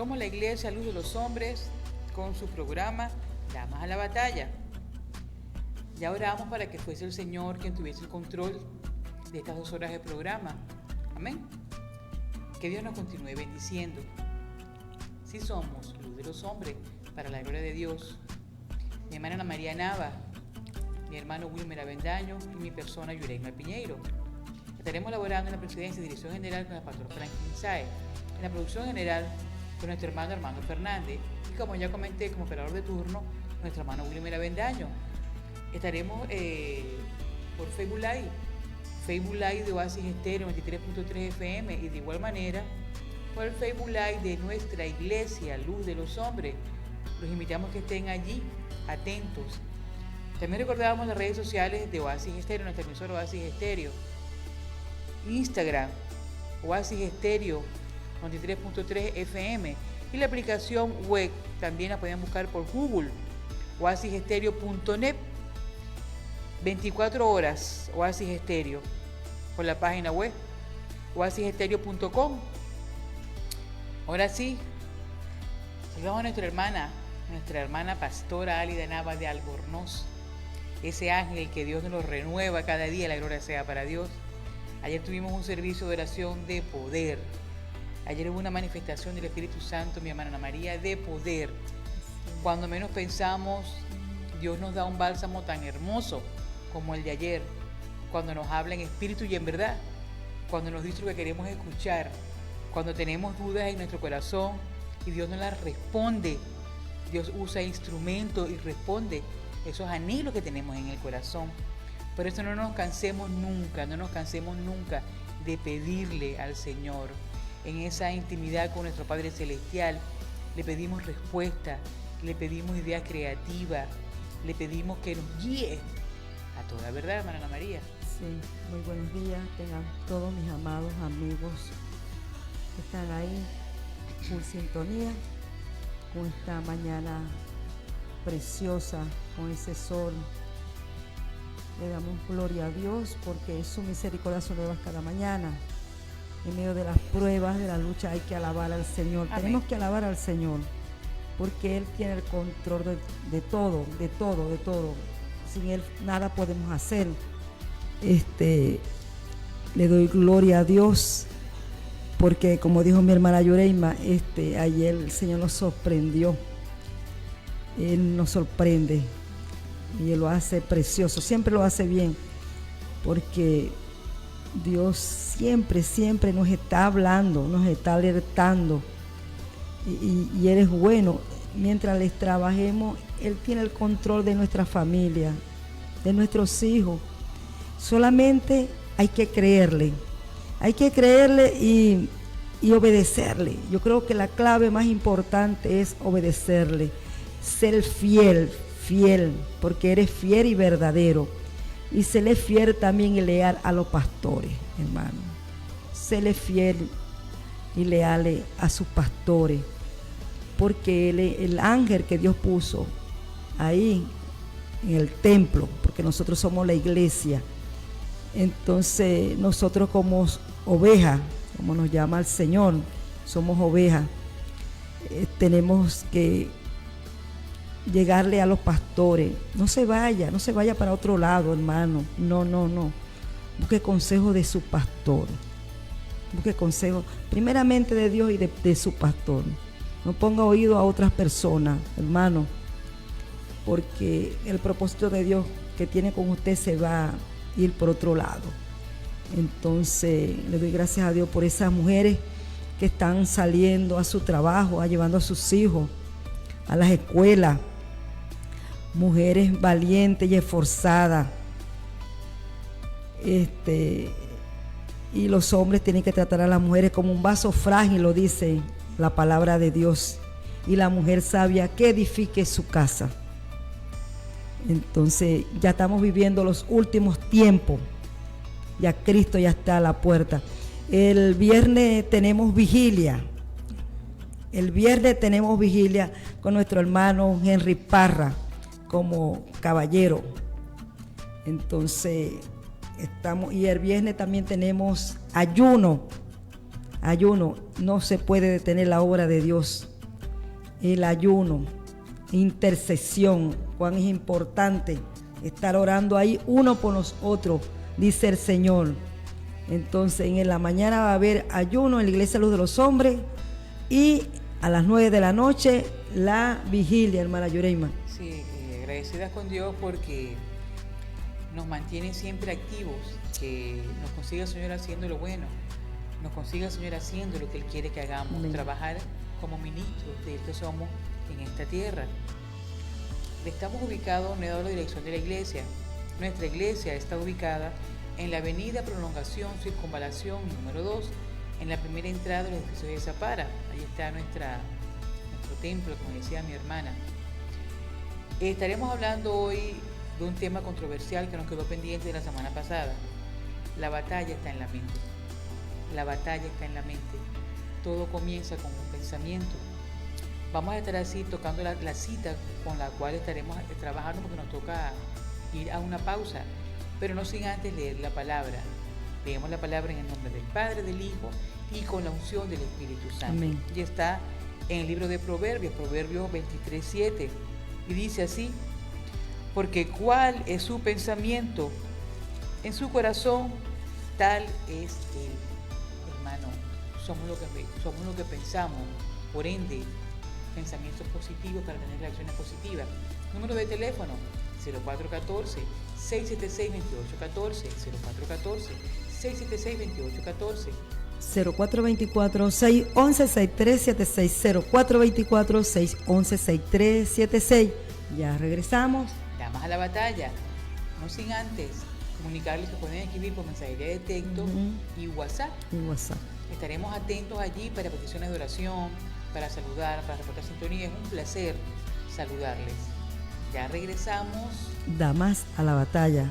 Somos la Iglesia Luz de los Hombres con su programa Damas a la Batalla. Ya oramos para que fuese el Señor quien tuviese el control de estas 2 horas de programa. Amén. Que Dios nos continúe bendiciendo. Si somos Luz de los Hombres, para la gloria de Dios. Mi hermana Ana María Nava, mi hermano Wilmer Avendaño y mi persona Yureima Piñeiro. Estaremos laborando en la presidencia y dirección general con el pastor Franklin Saez, en la producción general con nuestro hermano Armando Fernández y, como ya comenté, como operador de turno, nuestro hermano Wilmer Avendaño. Estaremos por Facebook Live de Oasis Estéreo 93.3 FM y de igual manera por el Facebook Live de nuestra Iglesia Luz de los Hombres. Los invitamos que estén allí atentos. También recordábamos las redes sociales de Oasis Estéreo, nuestra emisora Oasis Estéreo, Instagram, Oasis Estéreo 93.3 FM y la aplicación web, también la pueden buscar por Google, oasisestereo.net, 24 horas Oasis Estéreo, por la página web, oasisestereo.com. Ahora sí, saludamos a nuestra hermana pastora Álida Nava de Albornoz, ese ángel que Dios nos lo renueva cada día, la gloria sea para Dios. Ayer tuvimos un servicio de oración de poder. Ayer hubo una manifestación del Espíritu Santo, mi hermana Ana María, de poder. Cuando menos pensamos, Dios nos da un bálsamo tan hermoso como el de ayer, cuando nos habla en espíritu y en verdad, cuando nos dice lo que queremos escuchar, cuando tenemos dudas en nuestro corazón y Dios nos las responde. Dios usa instrumentos y responde esos anhelos que tenemos en el corazón. Por eso no nos cansemos nunca de pedirle al Señor. En esa intimidad con nuestro Padre Celestial, le pedimos respuesta, le pedimos ideas creativas, le pedimos que nos guíe a toda verdad, hermana Ana María. Sí, muy buenos días, tengan todos mis amados amigos que están ahí por sintonía con esta mañana preciosa, con ese sol. Le damos gloria a Dios porque su misericordia son nuevas cada mañana. En medio de las pruebas, de la lucha, hay que alabar al Señor. Amén. Tenemos que alabar al Señor porque Él tiene el control de todo. Sin Él nada podemos hacer. Le doy gloria a Dios porque, como dijo mi hermana Yureima, ayer el Señor nos sorprendió. Él nos sorprende y Él lo hace precioso, siempre lo hace bien, porque Dios siempre nos está hablando, nos está alertando y Él es bueno. Mientras les trabajemos, Él tiene el control de nuestra familia, de nuestros hijos. Solamente hay que creerle y obedecerle. Yo creo que la clave más importante es obedecerle, ser fiel, porque eres fiel y verdadero. Y serle fiel también y leal a los pastores, hermano. Serle fiel y leal a sus pastores, porque el ángel que Dios puso ahí en el templo, porque nosotros somos la iglesia. Entonces nosotros como ovejas, como nos llama el Señor, somos ovejas, tenemos que llegarle a los pastores. No se vaya para otro lado, hermano. No. Busque consejo de su pastor. Busque consejo primeramente de Dios y de su pastor. No ponga oído a otras personas, hermano, porque el propósito de Dios que tiene con usted se va a ir por otro lado. Entonces le doy gracias a Dios por esas mujeres que están saliendo a su trabajo, llevando a sus hijos a las escuelas. Mujeres valientes y esforzadas. Y los hombres tienen que tratar a las mujeres como un vaso frágil, lo dice la palabra de Dios. Y la mujer sabia que edifique su casa. Entonces ya estamos viviendo los últimos tiempos. Ya Cristo ya está a la puerta. El viernes tenemos vigilia. Con nuestro hermano Henry Parra como caballero. Entonces y el viernes también tenemos ayuno. No se puede detener la obra de Dios. el ayuno, intercesión, cuán es importante estar orando ahí uno por los otros, dice el Señor. Entonces en la mañana va a haber ayuno en la Iglesia Luz de los Hombres y a las 9 de la noche la vigilia, hermana Yureima. Sí, agradecidas con Dios porque nos mantiene siempre activos, que nos consiga el Señor haciendo lo bueno, nos consiga el Señor haciendo lo que Él quiere que hagamos, Amén. Trabajar como ministros de Él que somos en esta tierra. Estamos ubicados, no he dado la dirección de la iglesia. Nuestra iglesia está ubicada en la avenida Prolongación Circunvalación número 2, en la primera entrada del edificio de Zapara. Ahí está nuestro templo, como decía mi hermana. Estaremos hablando hoy de un tema controversial que nos quedó pendiente de la semana pasada. La batalla está en la mente. La batalla está en la mente. Todo comienza con un pensamiento. Vamos a estar así tocando la cita con la cual estaremos trabajando porque nos toca ir a una pausa, pero no sin antes leer la palabra. Leemos la palabra en el nombre del Padre, del Hijo y con la unción del Espíritu Santo. Amén. Y está en el libro de Proverbios, Proverbios 23:7, y dice así: porque cuál es su pensamiento en su corazón, tal es él. Hermano, somos lo que pensamos, por ende, pensamientos positivos para tener reacciones positivas. Número de teléfono 0414-676-2814, 0414-676-2814. 0424-611-6376, 0424-611-6376. Ya regresamos. Damas a la batalla. No sin antes comunicarles que pueden escribir por mensajería de texto y WhatsApp. Y WhatsApp. Estaremos atentos allí para peticiones de oración, para saludar, para reportar sintonía. Es un placer saludarles. Ya regresamos. Damas a la batalla.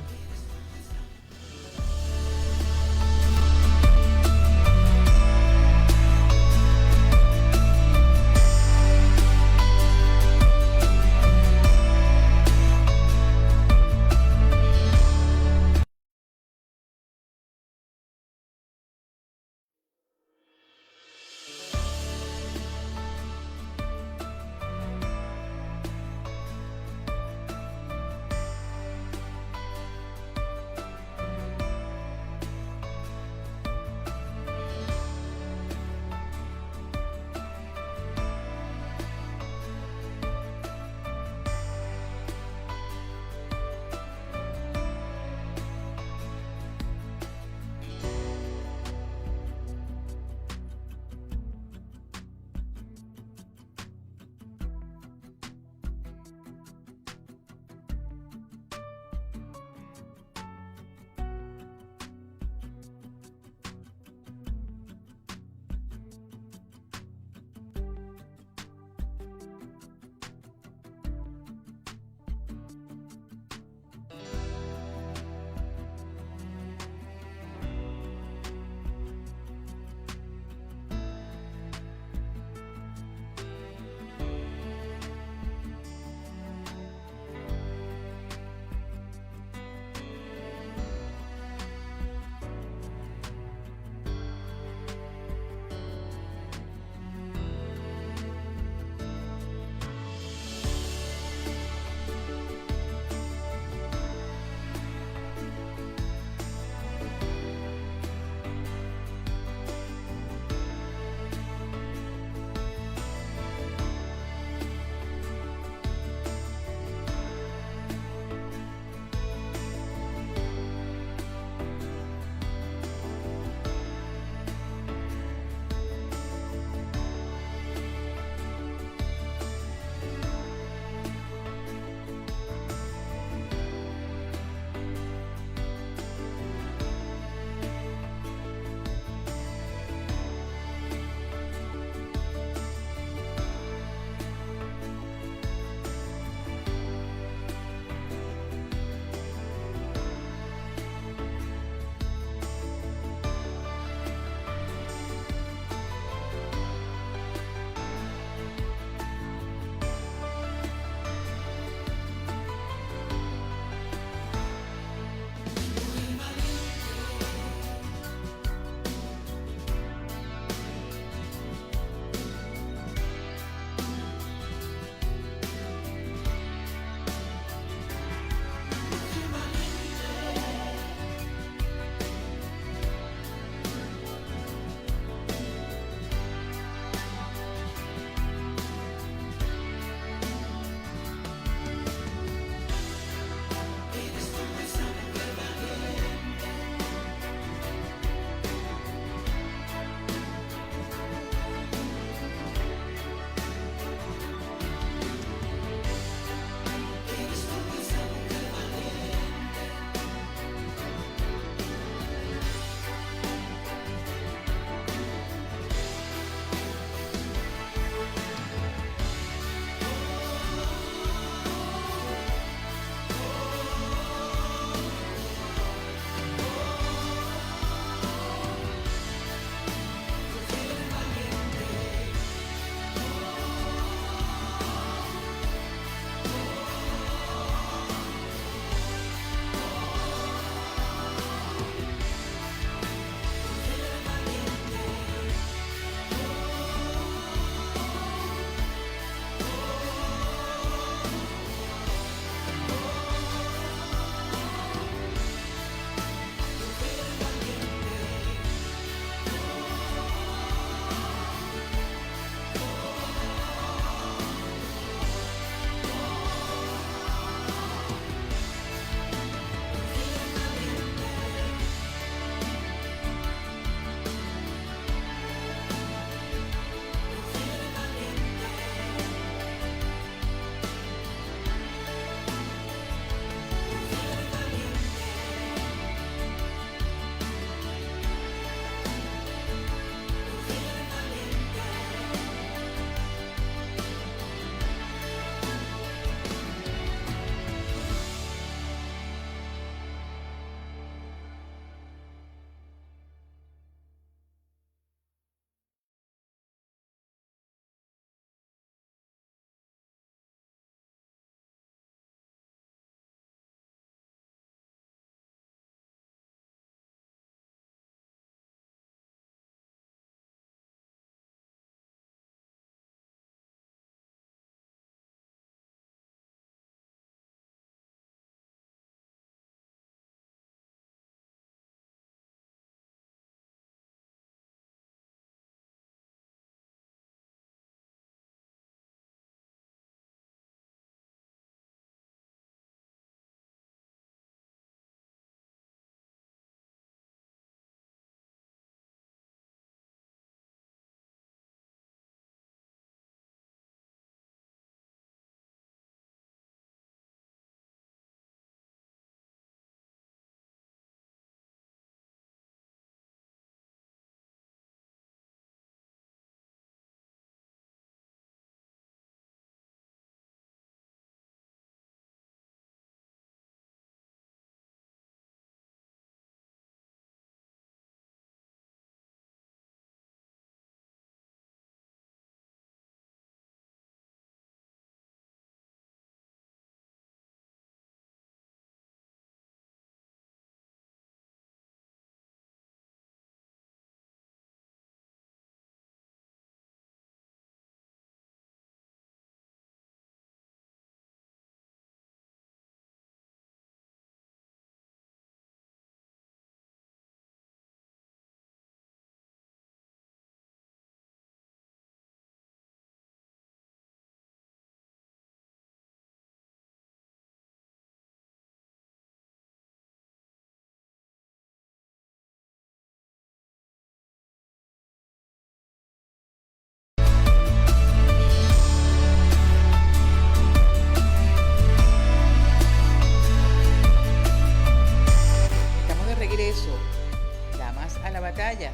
eso, Damas a la Batalla,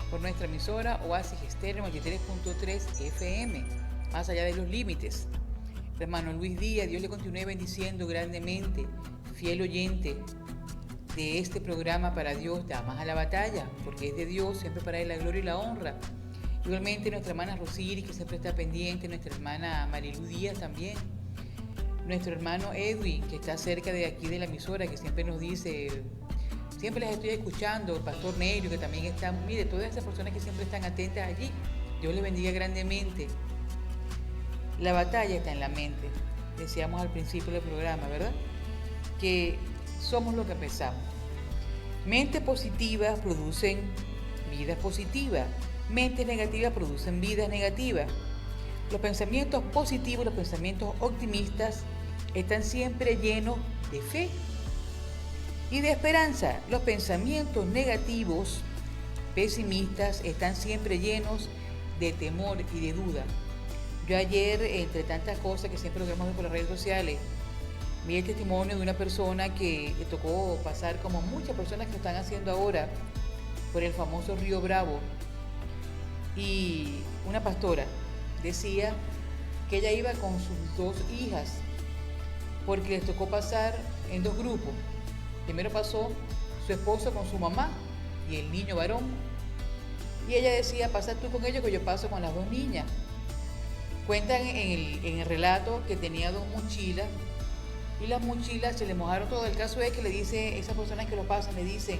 por nuestra emisora Oasis Estéreo 93.3 FM, más allá de los límites. Hermano Luis Díaz, Dios le continúe bendiciendo grandemente, fiel oyente de este programa para Dios, Damas a la Batalla, porque es de Dios, siempre para Él la gloria y la honra. Igualmente nuestra hermana Rosiri, que siempre está pendiente, nuestra hermana Marilu Díaz también, nuestro hermano Edwin, que está cerca de aquí de la emisora, que siempre nos dice, siempre les estoy escuchando, el pastor Nerio, que también está, mire, todas esas personas que siempre están atentas allí, Dios les bendiga grandemente. La batalla está en la mente, decíamos al principio del programa, ¿verdad? Que somos lo que pensamos. Mentes positivas producen vidas positivas, mentes negativas producen vidas negativas. Los pensamientos positivos, los pensamientos optimistas están siempre llenos de fe y de esperanza. Los pensamientos negativos, pesimistas, están siempre llenos de temor y de duda. Yo ayer, entre tantas cosas que siempre lo vemos por las redes sociales, vi el testimonio de una persona que le tocó pasar, como muchas personas que lo están haciendo ahora, por el famoso Río Bravo. Y una pastora decía que ella iba con sus 2 hijas porque les tocó pasar en 2 grupos. Primero pasó su esposo con su mamá y el niño varón. Y ella decía, pasa tú con ellos que yo paso con las 2 niñas. Cuentan en el relato que tenía 2 mochilas y las mochilas se le mojaron todo. El caso es que le dice, esas personas que lo pasan le dicen,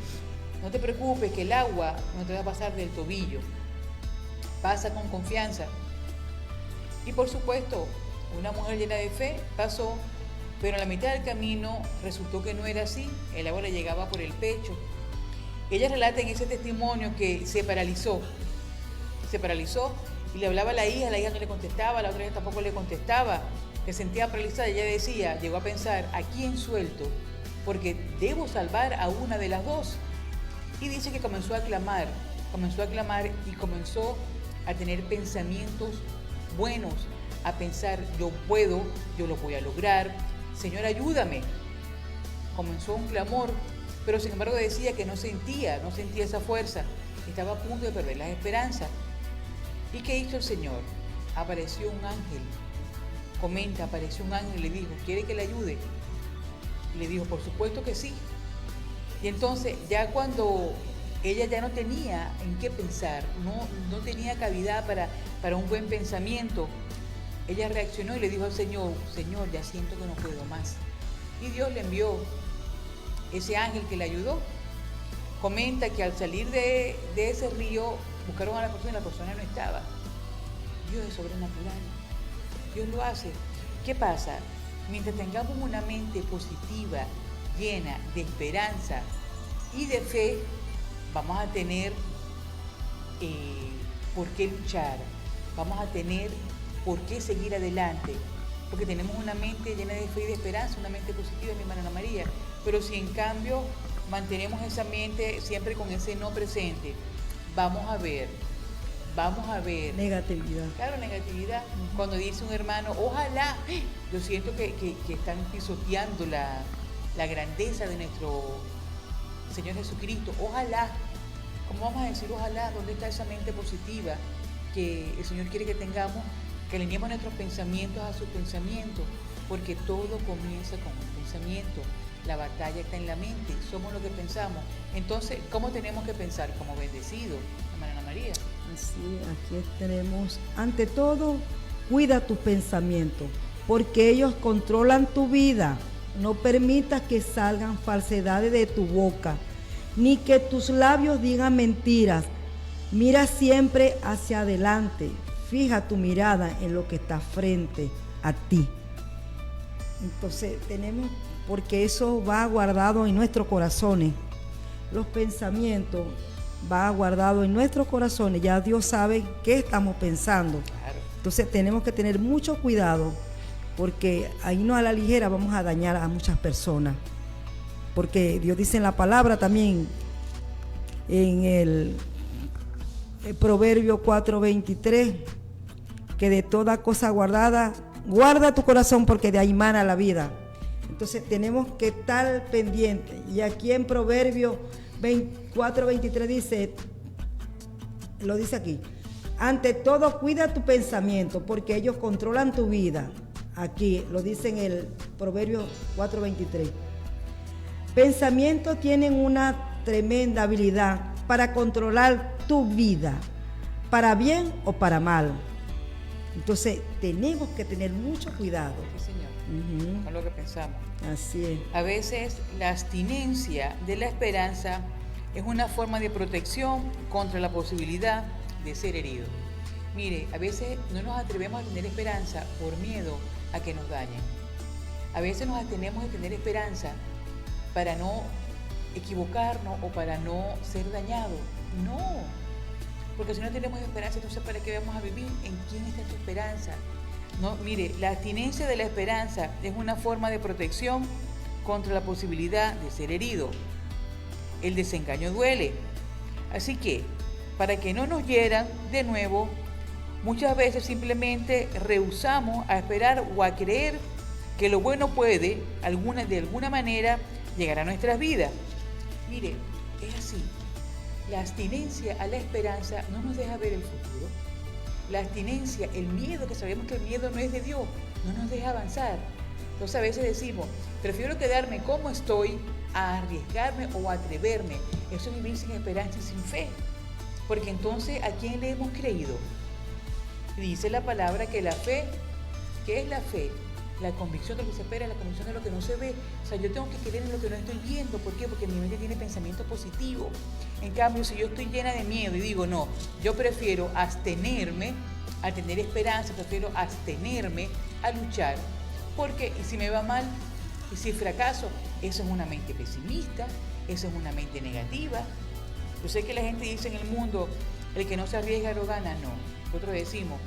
no te preocupes que el agua no te va a pasar del tobillo, pasa con confianza. Y por supuesto, una mujer llena de fe pasó, pero a la mitad del camino resultó que no era así, el agua le llegaba por el pecho. Ella relata en ese testimonio que se paralizó y le hablaba a la hija no le contestaba, la otra hija tampoco le contestaba, se sentía paralizada. Ella decía, llegó a pensar, ¿a quién suelto? Porque debo salvar a una de las 2. Y dice que comenzó a clamar y comenzó a tener pensamientos buenos, a pensar, yo puedo, yo lo voy a lograr, Señor, ayúdame. Comenzó un clamor, pero sin embargo decía que no sentía esa fuerza, estaba a punto de perder las esperanzas. ¿Y qué hizo el Señor? Apareció un ángel. Comenta, apareció un ángel y le dijo, ¿quiere que le ayude? Y le dijo, por supuesto que sí. Y entonces, ya cuando ella ya no tenía en qué pensar, no tenía cavidad para un buen pensamiento, ella reaccionó y le dijo al Señor, Señor, ya siento que no puedo más. Y Dios le envió ese ángel que le ayudó. Comenta que al salir de ese río, buscaron a la persona y la persona no estaba. Dios es sobrenatural. Dios lo hace. ¿Qué pasa? Mientras tengamos una mente positiva, llena de esperanza y de fe, vamos a tener por qué luchar, vamos a tener por qué seguir adelante, porque tenemos una mente llena de fe y de esperanza, una mente positiva, mi hermana Ana María. Pero si en cambio mantenemos esa mente siempre con ese no presente, vamos a ver negatividad. Claro, negatividad. Cuando dice un hermano, ojalá, yo siento que están pisoteando la grandeza de nuestro Señor Jesucristo. Ojalá. ¿Cómo vamos a decir ojalá? ¿Dónde está esa mente positiva que el Señor quiere que tengamos? Que alineemos nuestros pensamientos a sus pensamientos, porque todo comienza con un pensamiento. La batalla está en la mente, somos lo que pensamos. Entonces, ¿cómo tenemos que pensar? Como bendecidos, hermana Ana María. Así, aquí tenemos, ante todo, cuida tus pensamientos, porque ellos controlan tu vida. No permitas que salgan falsedades de tu boca, ni que tus labios digan mentiras. Mira siempre hacia adelante, fija tu mirada en lo que está frente a ti. Entonces tenemos, porque eso va guardado en nuestros corazones. Los pensamientos va guardado en nuestros corazones. Ya Dios sabe qué estamos pensando. Claro. Entonces tenemos que tener mucho cuidado, porque ahí no a la ligera vamos a dañar a muchas personas. Porque Dios dice en la palabra también, en el Proverbio 4:23, que de toda cosa guardada, guarda tu corazón porque de ahí mana la vida. Entonces tenemos que estar pendientes. Y aquí en Proverbio 4:23 dice, lo dice aquí, ante todo cuida tu pensamiento porque ellos controlan tu vida. Aquí lo dice en el Proverbio 4:23. Pensamientos tienen una tremenda habilidad para controlar tu vida, para bien o para mal. Entonces tenemos que tener mucho cuidado. Sí, señor, con lo que pensamos. Así es. A veces la abstinencia de la esperanza es una forma de protección contra la posibilidad de ser herido. Mire, a veces no nos atrevemos a tener esperanza por miedo a que nos dañen. A veces nos abstenemos de tener esperanza para no equivocarnos o para no ser dañados. No, porque si no tenemos esperanza, entonces ¿para qué vamos a vivir? ¿En quién está tu esperanza? No, mire, la abstinencia de la esperanza es una forma de protección contra la posibilidad de ser herido. El desengaño duele. Así que, para que no nos hieran de nuevo, muchas veces simplemente rehusamos a esperar o a creer que lo bueno puede, de alguna manera, llegar a nuestras vidas. Mire, es así. La abstinencia a la esperanza no nos deja ver el futuro. La abstinencia, el miedo, que sabemos que el miedo no es de Dios, no nos deja avanzar. Entonces a veces decimos, prefiero quedarme como estoy a arriesgarme o a atreverme. Eso es vivir sin esperanza y sin fe. Porque entonces, ¿a quién le hemos creído? Dice la palabra que la fe, ¿qué es la fe? La convicción de lo que se espera, la convicción de lo que no se ve. O sea, yo tengo que creer en lo que no estoy viendo. ¿Por qué? Porque mi mente tiene pensamiento positivo. En cambio, si yo estoy llena de miedo y digo, no, yo prefiero abstenerme a tener esperanza, prefiero abstenerme a luchar. Porque, y si me va mal, y si fracaso, eso es una mente pesimista, eso es una mente negativa. Yo sé que la gente dice en el mundo, el que no se arriesga no gana. No, nosotros decimos,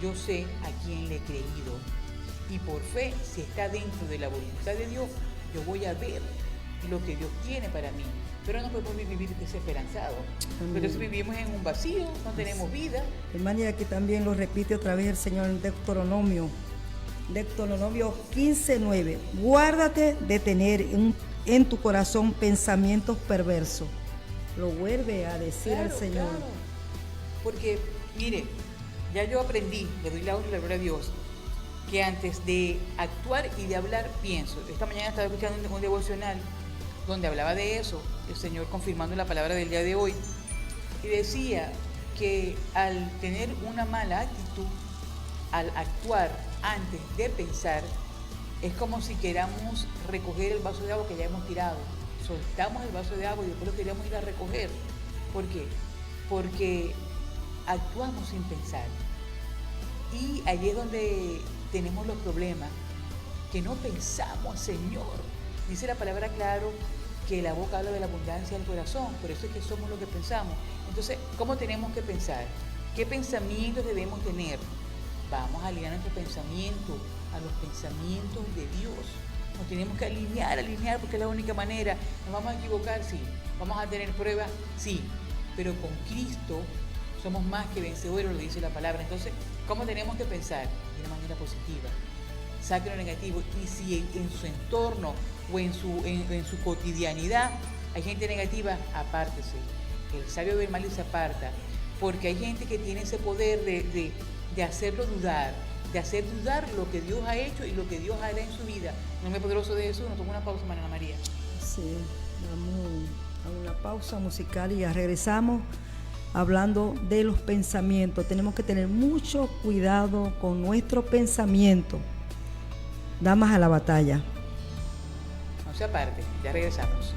yo sé a quién le he creído. Y por fe, si está dentro de la voluntad de Dios, yo voy a ver lo que Dios tiene para mí. Pero no podemos vivir desesperanzados. Porque entonces vivimos en un vacío, no tenemos vida. De manera que también lo repite otra vez el Señor en Deuteronomio 15:9. Guárdate de tener en tu corazón pensamientos perversos. Lo vuelve a decir el Señor. Claro. Porque, mire, ya yo aprendí, le doy la honra y la gloria a Dios, que antes de actuar y de hablar, pienso. Esta mañana estaba escuchando un devocional donde hablaba de eso, el Señor confirmando la palabra del día de hoy, y decía que al tener una mala actitud, al actuar antes de pensar, es como si queramos recoger el vaso de agua que ya hemos tirado. Soltamos el vaso de agua y después lo queremos ir a recoger. ¿Por qué? Porque actuamos sin pensar. Y allí es donde tenemos los problemas, que no pensamos, Señor. Dice la palabra claro que la boca habla de la abundancia del corazón, por eso es que somos lo que pensamos. Entonces, ¿cómo tenemos que pensar? ¿Qué pensamientos debemos tener? Vamos a alinear nuestro pensamiento a los pensamientos de Dios. Nos tenemos que alinear, porque es la única manera. ¿Nos vamos a equivocar? Sí. ¿Vamos a tener pruebas? Sí. Pero con Cristo somos más que vencedores, lo dice la palabra. Entonces, ¿cómo tenemos que pensar? De una manera positiva. Saque lo negativo. Y si en su entorno o en su cotidianidad hay gente negativa, apártese. El sabio ve el mal y se aparta. Porque hay gente que tiene ese poder de hacerlo dudar, de hacer dudar lo que Dios ha hecho y lo que Dios hará en su vida. En nombre poderoso de Jesús, nos toma una pausa, María María. Sí, vamos a una pausa musical y ya regresamos hablando de los pensamientos. Tenemos que tener mucho cuidado con nuestro pensamiento. Damas a la batalla. No se aparte, ya regresamos.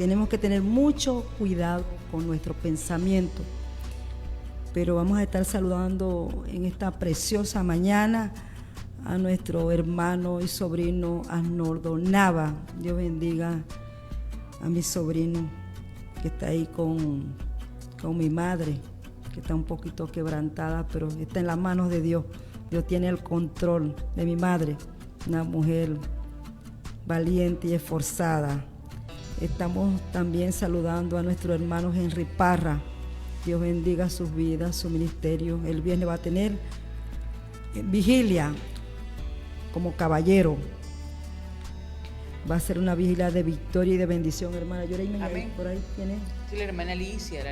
tenemos que tener mucho cuidado con nuestro pensamiento. Pero vamos a estar saludando en esta preciosa mañana a nuestro hermano y sobrino Arnoldo Nava. Dios bendiga a mi sobrino que está ahí con mi madre, que está un poquito quebrantada, pero está en las manos de Dios. Dios tiene el control de mi madre, una mujer valiente y esforzada. Estamos también saludando a nuestro hermano Henry Parra. Dios bendiga sus vidas, su ministerio. El viernes va a tener vigilia como caballero. Va a ser una vigilia de victoria y de bendición, hermana. Amén. Por ahí tiene. Sí, la hermana Alicia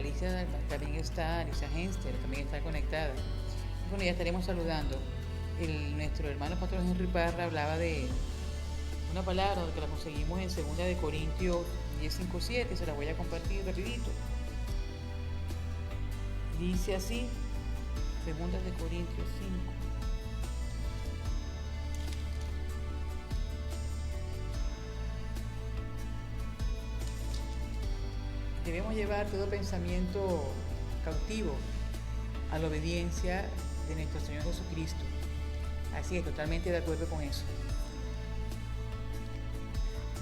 también está, Alicia Henster, también está conectada. Bueno, ya estaremos saludando. Nuestro hermano pastor Henry Parra hablaba de una palabra que la conseguimos en 2 de Corintios 10:5-7, se la voy a compartir rapidito. Dice así, 2 de Corintios 5. Debemos llevar todo pensamiento cautivo a la obediencia de nuestro Señor Jesucristo. Así es, totalmente de acuerdo con eso.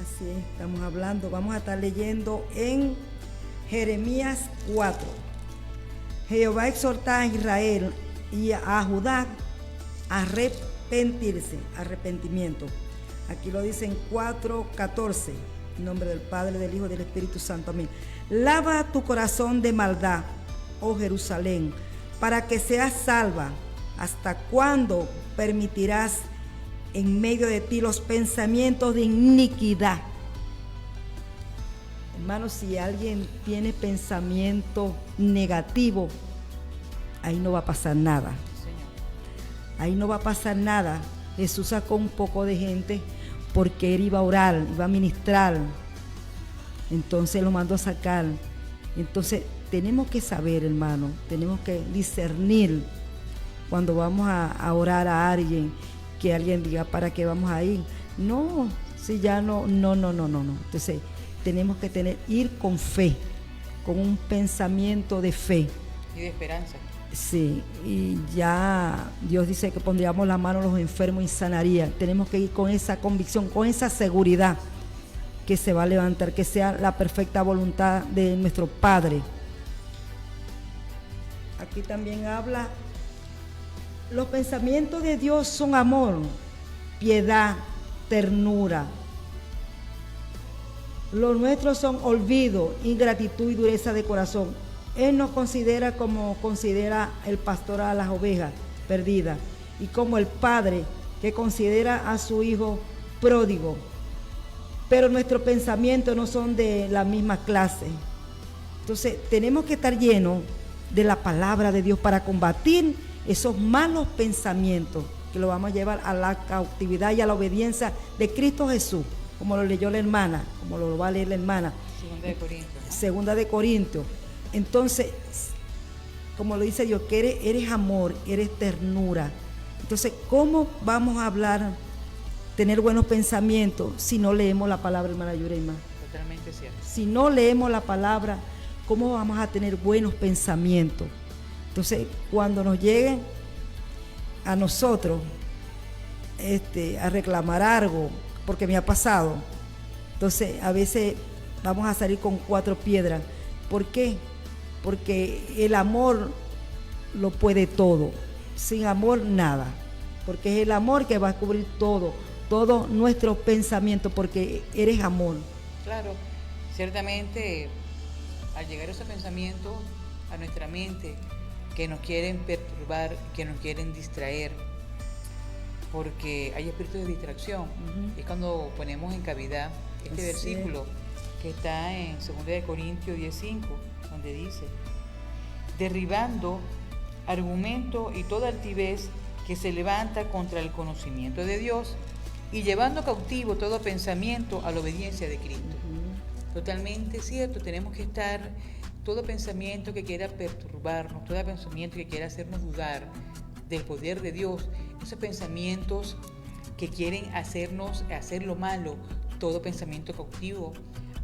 Así es, estamos hablando, vamos a estar leyendo en Jeremías 4. Jehová exhorta a Israel y a Judá a arrepentimiento. Aquí lo dice en 4:14, en nombre del Padre, del Hijo y del Espíritu Santo. Amén. Lava tu corazón de maldad, oh Jerusalén, para que seas salva. ¿Hasta cuándo permitirás en medio de ti los pensamientos de iniquidad? Hermanos, si alguien tiene pensamiento negativo, ahí no va a pasar nada. Ahí no va a pasar nada. Jesús sacó un poco de gente porque él iba a orar, iba a ministrar. Entonces lo mandó a sacar. Entonces tenemos que saber, hermano, tenemos que discernir cuando vamos a orar a alguien, que alguien diga, ¿para qué vamos a ir? No, si ya no. Entonces tenemos que ir con fe, con un pensamiento de fe. Y de esperanza. Sí, y ya Dios dice que pondríamos la mano a los enfermos y sanaría. Tenemos que ir con esa convicción, con esa seguridad que se va a levantar, que sea la perfecta voluntad de nuestro Padre. Aquí también habla, los pensamientos de Dios son amor, piedad, ternura. Los nuestros son olvido, ingratitud y dureza de corazón. Él nos considera como considera el pastor a las ovejas perdidas y como el padre que considera a su hijo pródigo. Pero nuestros pensamientos no son de la misma clase. Entonces tenemos que estar llenos de la palabra de Dios para combatir esos malos pensamientos que lo vamos a llevar a la cautividad y a la obediencia de Cristo Jesús, como lo leyó la hermana, como lo va a leer la hermana. 2 de Corintios. Entonces, como lo dice Dios, que eres amor, eres ternura. Entonces, ¿cómo vamos a hablar, tener buenos pensamientos si no leemos la palabra, hermana Yurema? Totalmente cierto. Si no leemos la palabra, ¿cómo vamos a tener buenos pensamientos? Entonces, cuando nos lleguen a nosotros a reclamar algo, porque me ha pasado, entonces a veces vamos a salir con 4 piedras. ¿Por qué? Porque el amor lo puede todo. Sin amor, nada. Porque es el amor que va a cubrir todo nuestro pensamiento, porque eres amor. Claro, ciertamente al llegar esos pensamientos a nuestra mente que nos quieren perturbar, que nos quieren distraer, porque hay espíritus de distracción. Es cuando ponemos en cavidad este versículo que está en 2 de Corintios 10:5, donde dice: derribando argumento y toda altivez que se levanta contra el conocimiento de Dios y llevando cautivo todo pensamiento a la obediencia de Cristo. Totalmente cierto, tenemos que estar, todo pensamiento que quiera perturbarnos, todo pensamiento que quiera hacernos dudar del poder de Dios, esos pensamientos que quieren hacernos hacer lo malo, todo pensamiento cautivo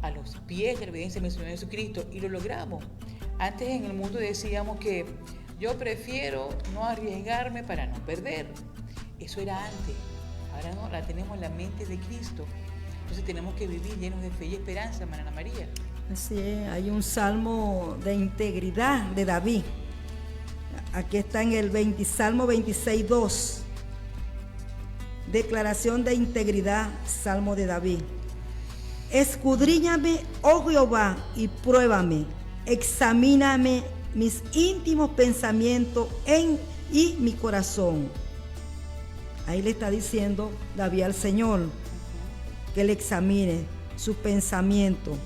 a los pies de la evidencia mencionada de Jesucristo, y lo logramos. Antes en el mundo decíamos que yo prefiero no arriesgarme para no perder. Eso era antes. Ahora no, la tenemos en la mente de Cristo. Entonces tenemos que vivir llenos de fe y esperanza, hermana Ana María. Así es, hay un salmo de integridad de David. Aquí está en el Salmo 26:2. Declaración de integridad, Salmo de David. Escudriñame, oh Jehová, y pruébame. Examíname mis íntimos pensamientos y mi corazón. Ahí le está diciendo David al Señor que le examine sus pensamientos,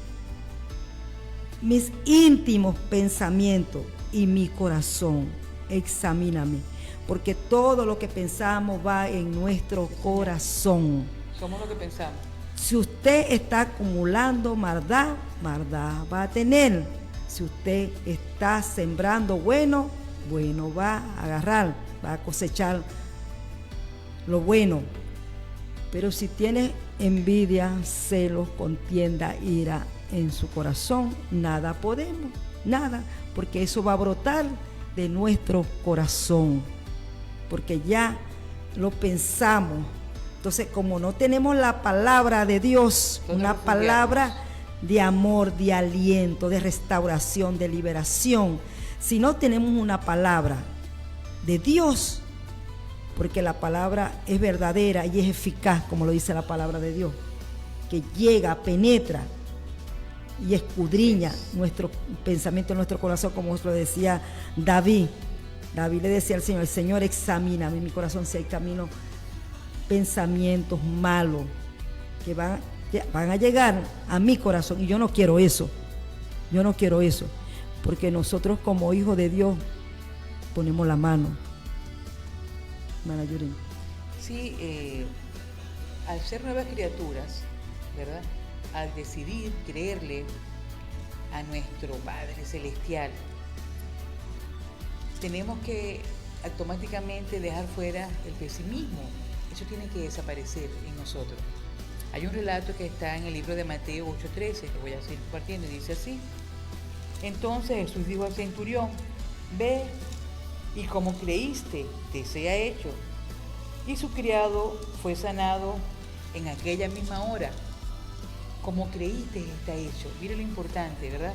mis íntimos pensamientos y mi corazón. Examíname, porque todo lo que pensamos va en nuestro corazón. Somos lo que pensamos. Si usted está acumulando maldad, maldad va a tener. Si usted está sembrando bueno, bueno va a agarrar, va a cosechar lo bueno. Pero si tiene envidia, celos, contienda, ira en su corazón, nada podemos, nada, porque eso va a brotar de nuestro corazón, porque ya lo pensamos. Entonces, como no tenemos la palabra de Dios, una palabra de amor, de aliento, de restauración, de liberación, si no tenemos una palabra de Dios, porque la palabra es verdadera y es eficaz, como lo dice la palabra de Dios, que llega, penetra y escudriña nuestro pensamiento, nuestro corazón, como lo decía David. David le decía al Señor: el Señor, examíname mi corazón si hay camino, pensamientos malos que van a llegar a mi corazón, y yo no quiero eso. Yo no quiero eso, porque nosotros como hijos de Dios ponemos la mano. Hermana Yurin. Sí, al ser nuevas criaturas, ¿verdad? Al decidir creerle a nuestro Padre Celestial, tenemos que automáticamente dejar fuera el pesimismo. Eso tiene que desaparecer en nosotros. Hay un relato que está en el libro de Mateo 8:13, que voy a seguir compartiendo, y dice así: entonces Jesús dijo al centurión: ve, y como creíste, te sea hecho. Y su criado fue sanado en aquella misma hora. Como creíste, está hecho. Mire lo importante, ¿verdad?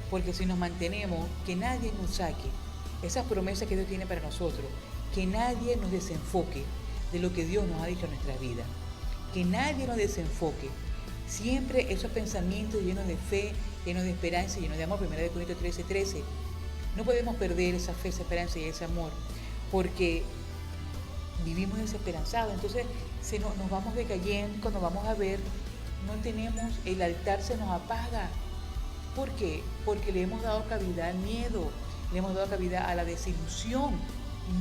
Porque si nos mantenemos, que nadie nos saque esas promesas que Dios tiene para nosotros, que nadie nos desenfoque de lo que Dios nos ha dicho en nuestra vida, que nadie nos desenfoque. Siempre esos pensamientos llenos de fe, llenos de esperanza y llenos de amor. 1 Corintios 13:13. No podemos perder esa fe, esa esperanza y ese amor, porque vivimos desesperanzados. Entonces nos vamos decayendo. Cuando vamos a ver, no tenemos, el altar se nos apaga. ¿Por qué? Porque le hemos dado cabida al miedo, le hemos dado cabida a la desilusión.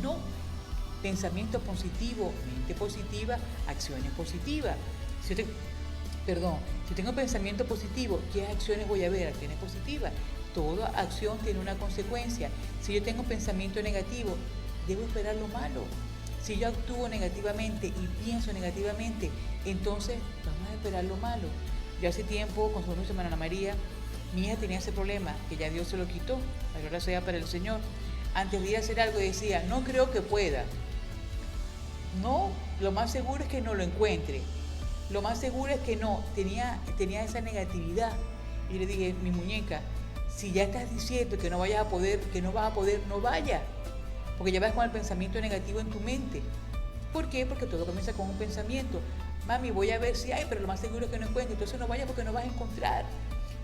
No, pensamiento positivo, mente positiva, acciones positivas. Si tengo pensamiento positivo, ¿qué acciones voy a ver? Acciones positivas. Toda acción tiene una consecuencia. Si yo tengo pensamiento negativo, debo esperar lo malo. Si yo actúo negativamente y pienso negativamente, entonces vamos a esperar lo malo. Yo hace tiempo, con su hermana Ana María, mi hija tenía ese problema, que ya Dios se lo quitó, la gloria sea para el Señor. Antes de ir a hacer algo decía: no creo que pueda. No, lo más seguro es que no lo encuentre. Lo más seguro es que no. Tenía esa negatividad. Y le dije: mi muñeca, si ya estás diciendo que no vas a poder, no vaya. Porque ya vas con el pensamiento negativo en tu mente. ¿Por qué? Porque todo comienza con un pensamiento. Mami, voy a ver si hay, pero lo más seguro es que no encuentre. Entonces no vayas porque no vas a encontrar.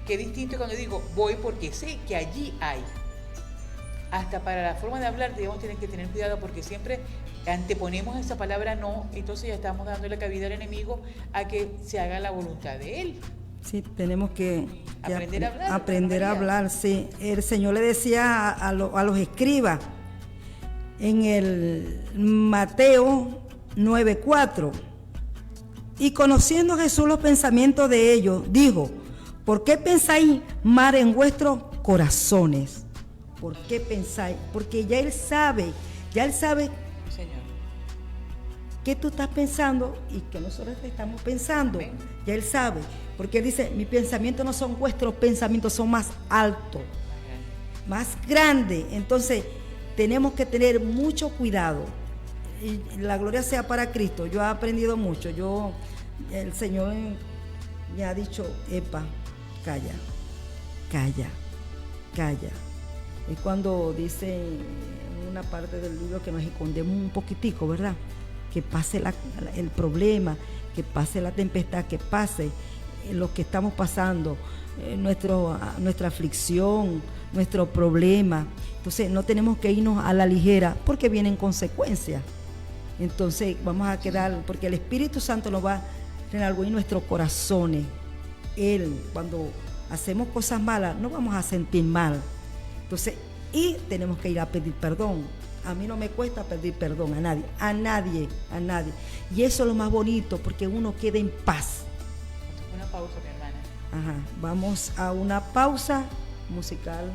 Qué distinto cuando digo: voy porque sé que allí hay. Hasta para la forma de hablar debemos tener que tener cuidado, porque siempre anteponemos esa palabra no, entonces ya estamos dándole cabida al enemigo a que se haga la voluntad de él. Sí, tenemos que aprender a hablar. Sí. El Señor le decía a los escribas en el Mateo 9:4: y conociendo Jesús los pensamientos de ellos, dijo: ¿por qué pensáis mal en vuestros corazones? ¿Por qué pensáis? Porque ya Él sabe, Señor, qué tú estás pensando y qué nosotros estamos pensando. Amén. Ya Él sabe, porque Él dice, mis pensamientos no son vuestros pensamientos, son más altos, más grandes. Entonces, tenemos que tener mucho cuidado. Y la gloria sea para Cristo. Yo he aprendido mucho. El Señor me ha dicho, epa, calla, calla, calla. Es cuando dice en una parte del libro que nos escondemos un poquitico, ¿verdad? Que pase el problema, que pase la tempestad, que pase lo que estamos pasando, nuestra aflicción, nuestro problema. Entonces no tenemos que irnos a la ligera porque vienen consecuencias. Entonces vamos a quedar, porque el Espíritu Santo nos va a redarguir en nuestros corazones. Él, cuando hacemos cosas malas, no vamos a sentir mal. Entonces, y tenemos que ir a pedir perdón. A mí no me cuesta pedir perdón a nadie, a nadie, a nadie. Y eso es lo más bonito, porque uno queda en paz. Una pausa, mi hermana. Ajá, vamos a una pausa musical.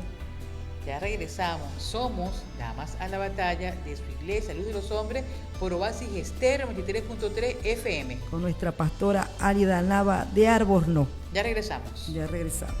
Ya regresamos. Somos Damas a la Batalla de su iglesia Luz de los Hombres por Oasis Estéreo 93.3 FM. Con nuestra pastora Árida Nava de Arborno. Ya regresamos. Ya regresamos.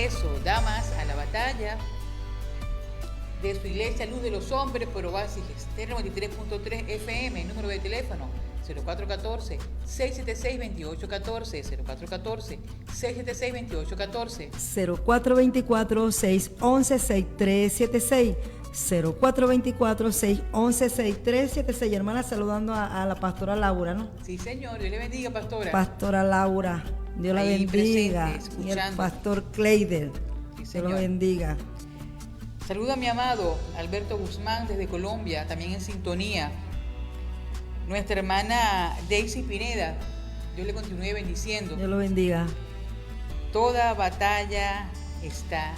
eso, damas a la batalla, de su iglesia Luz de los Hombres por Oasis Estéreo 93.3 FM, número de teléfono 0414-676-2814, 0414-676-2814. 0424-611-6376. 0424-611-6376. Hermana, saludando a la pastora Laura, ¿no? Sí, señor. Dios le bendiga, pastora. Pastora Laura, Dios la bendiga. Presente, y el pastor Kleider, sí, Dios lo bendiga. Saluda a mi amado Alberto Guzmán desde Colombia, también en sintonía. Nuestra hermana Daisy Pineda, Dios le continúe bendiciendo. Dios lo bendiga. Toda batalla está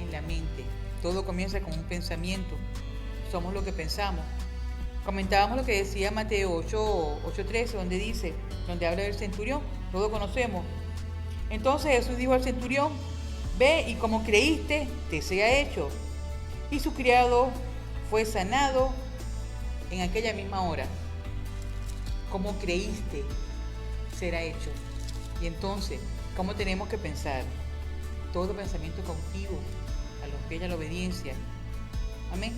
en la mente. Todo comienza con un pensamiento. Somos lo que pensamos. Comentábamos lo que decía Mateo 8:13, donde habla del centurión. Todos conocemos. Entonces Jesús dijo al centurión: ve y como creíste, te sea hecho. Y su criado fue sanado en aquella misma hora. Como creíste, será hecho. Y entonces, ¿cómo tenemos que pensar? Todo pensamiento cautivo a los pies de la obediencia. Amén.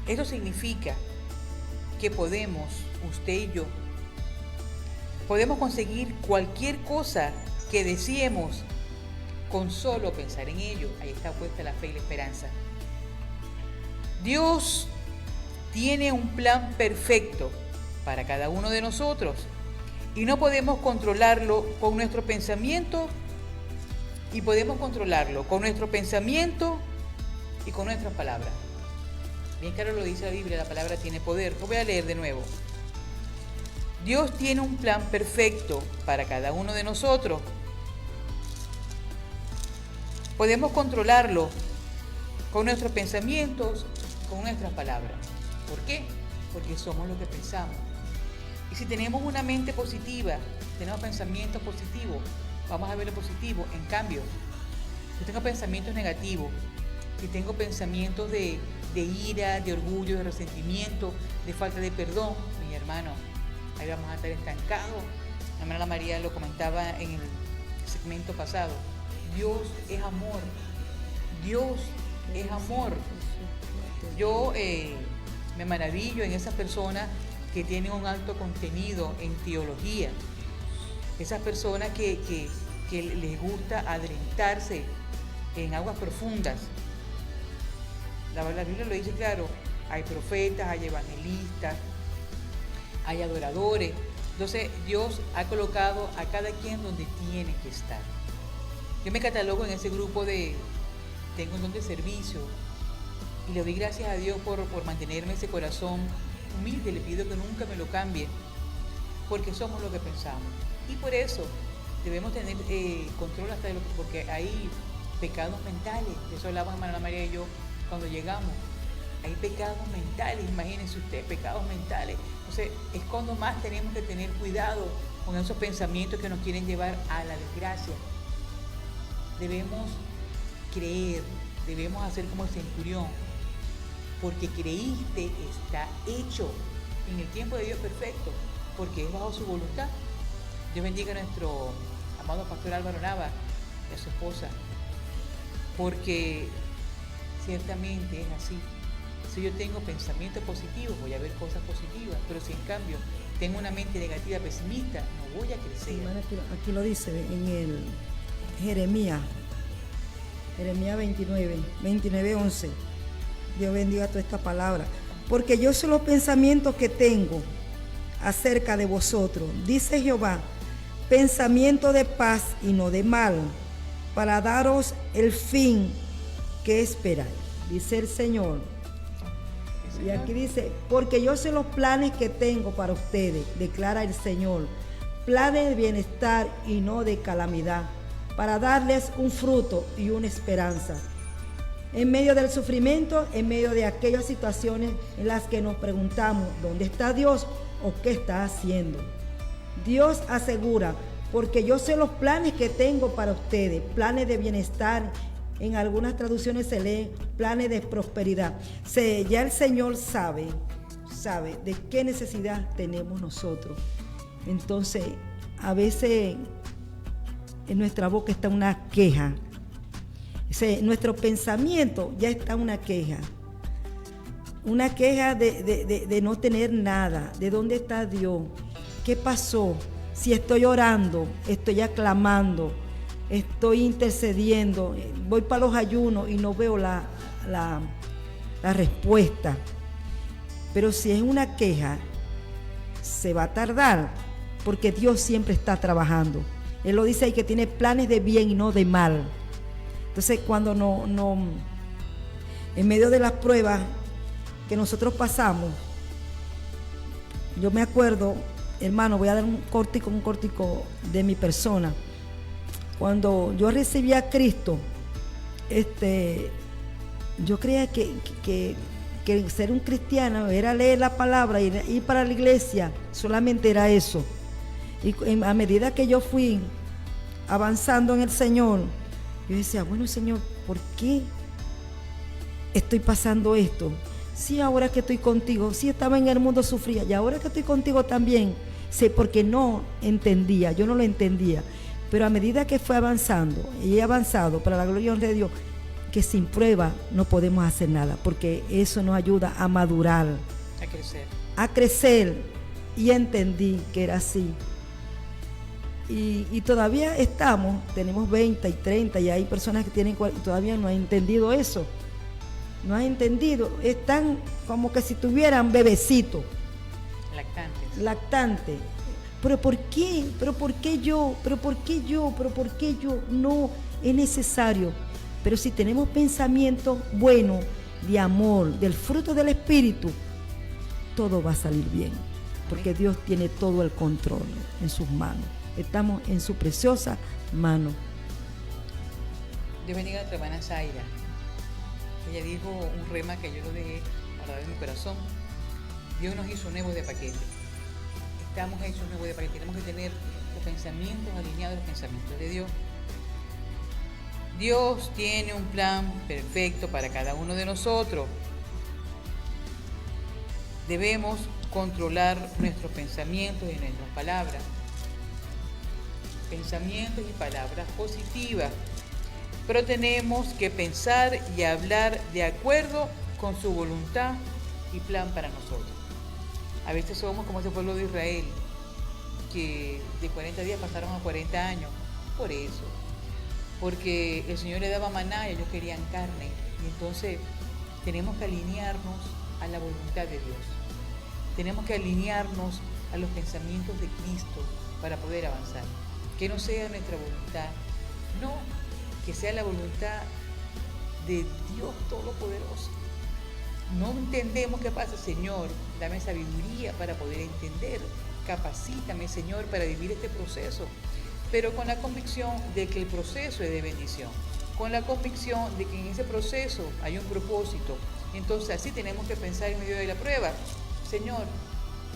Eso significa que podemos, usted y yo, podemos conseguir cualquier cosa que deseemos con solo pensar en ello. Ahí está puesta la fe y la esperanza. Dios tiene un plan perfecto para cada uno de nosotros y no podemos controlarlo con nuestro pensamiento, y podemos controlarlo con nuestro pensamiento y con nuestras palabras. Bien claro lo dice la Biblia, la palabra tiene poder. Lo voy a leer de nuevo. Dios tiene un plan perfecto para cada uno de nosotros. Podemos controlarlo con nuestros pensamientos, con nuestras palabras. ¿Por qué? Porque somos lo que pensamos. Y si tenemos una mente positiva, tenemos pensamientos positivos, vamos a ver lo positivo. En cambio, si tengo pensamientos negativos, si tengo pensamientos de ira, de orgullo, de resentimiento, de falta de perdón, mi hermano, ahí vamos a estar estancados. La hermana María lo comentaba en el segmento pasado. Dios es amor. Dios es amor. Yo me maravillo en esas personas que tienen un alto contenido en teología. Esas personas que les gusta adentrarse en aguas profundas. La Biblia lo dice claro. Hay profetas, hay evangelistas, hay adoradores. Entonces Dios ha colocado a cada quien donde tiene que estar. Yo me catalogo en ese grupo tengo un don de servicio y le doy gracias a Dios por mantenerme ese corazón humilde. Le pido que nunca me lo cambie, porque somos lo que pensamos. Y por eso debemos tener control hasta de lo que, porque hay pecados mentales. De eso hablamos hermana María y yo cuando llegamos. Hay pecados mentales, imagínense ustedes, pecados mentales. Entonces es cuando más tenemos que tener cuidado con esos pensamientos que nos quieren llevar a la desgracia. Debemos creer, debemos hacer como el centurión, porque creíste, está hecho en el tiempo de Dios perfecto, porque es bajo su voluntad. Dios bendiga a nuestro amado pastor Álvaro Nava y a su esposa, porque ciertamente es así. Si yo tengo pensamientos positivos, voy a ver cosas positivas, pero si en cambio tengo una mente negativa, pesimista, no voy a crecer. Sí, aquí lo dice en el Jeremías 29:11. Dios bendiga toda esta palabra. Porque yo sé los pensamientos que tengo acerca de vosotros, dice Jehová, pensamiento de paz y no de mal, para daros el fin que esperáis, dice el Señor. Y aquí dice, porque yo sé los planes que tengo para ustedes, declara el Señor, planes de bienestar y no de calamidad, para darles un fruto y una esperanza. En medio del sufrimiento, en medio de aquellas situaciones en las que nos preguntamos, ¿dónde está Dios o qué está haciendo? Dios asegura, porque yo sé los planes que tengo para ustedes, planes de bienestar. En algunas traducciones se lee planes de prosperidad. Ya el Señor sabe de qué necesidad tenemos nosotros. Entonces, a veces en nuestra boca está una queja. Nuestro pensamiento ya está una queja. Una queja de no tener nada. ¿De dónde está Dios? ¿Qué pasó? Si estoy orando, estoy aclamando, estoy intercediendo, voy para los ayunos y no veo la respuesta. Pero si es una queja, se va a tardar, porque Dios siempre está trabajando. Él lo dice ahí, que tiene planes de bien y no de mal. Entonces, cuando en medio de las pruebas que nosotros pasamos, yo me acuerdo, hermano, voy a dar un cortico de mi persona. Cuando yo recibí a Cristo, yo creía que ser un cristiano era leer la palabra, ir para la iglesia, solamente era eso. Y a medida que yo fui avanzando en el Señor, yo decía, bueno, Señor, ¿por qué estoy pasando esto? Sí, ahora que estoy contigo, sí, estaba en el mundo, sufría, y ahora que estoy contigo también, sé, porque no entendía, yo no lo entendía. Pero a medida que fue avanzando, y he avanzado para la gloria y honra de Dios, que sin prueba no podemos hacer nada, porque eso nos ayuda a madurar, a crecer, y entendí que era así. Y todavía tenemos 20 y 30, y hay personas que tienen 40, todavía no han entendido eso. No han entendido, están como que si tuvieran bebecitos. Lactantes. ¿Pero por qué? ¿Pero por qué yo? ¿Pero por qué yo? ¿Pero por qué yo? No, es necesario. Pero si tenemos pensamiento bueno, de amor, del fruto del Espíritu, todo va a salir bien. Porque Dios tiene todo el control en sus manos. Estamos en su preciosa mano. Dios bendiga a nuestra hermana Zaira. Ella dijo un rema que yo lo dejé guardado en mi corazón. Dios nos hizo nuevos de paquete. Estamos hechos nuevos de paquete. Tenemos que tener los pensamientos alineados a los pensamientos de Dios. Dios tiene un plan perfecto para cada uno de nosotros. Debemos controlar nuestros pensamientos y nuestras palabras. Pensamientos y palabras positivas. Pero tenemos que pensar y hablar de acuerdo con su voluntad y plan para nosotros. A veces somos como ese pueblo de Israel, que de 40 días pasaron a 40 años. Por eso. Porque el Señor le daba maná y ellos querían carne. Y entonces tenemos que alinearnos a la voluntad de Dios. Tenemos que alinearnos a los pensamientos de Cristo para poder avanzar. Que no sea nuestra voluntad, no, que sea la voluntad de Dios Todopoderoso. No entendemos qué pasa, Señor, dame sabiduría para poder entender, capacítame, Señor, para vivir este proceso, pero con la convicción de que el proceso es de bendición, con la convicción de que en ese proceso hay un propósito. Entonces así tenemos que pensar en medio de la prueba, Señor,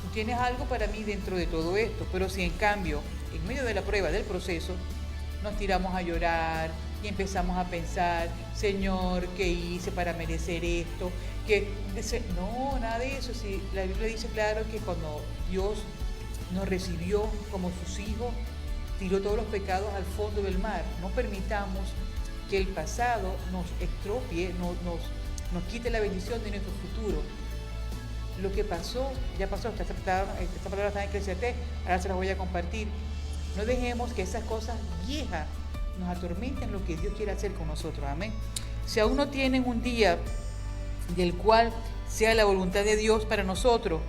tú tienes algo para mí dentro de todo esto, pero si en cambio, en medio de la prueba, del proceso, nos tiramos a llorar y empezamos a pensar, Señor, ¿qué hice para merecer esto? No, nada de eso. Si la Biblia dice claro que cuando Dios nos recibió como sus hijos, tiró todos los pecados al fondo del mar. No permitamos que el pasado nos estropie, nos quite la bendición de nuestro futuro. Lo que pasó, ya pasó. Esta palabra está en Eclesiastés, ahora se las voy a compartir. No dejemos que esas cosas viejas nos atormenten lo que Dios quiere hacer con nosotros. Amén. Si aún no tienen un día del cual sea la voluntad de Dios para nosotros,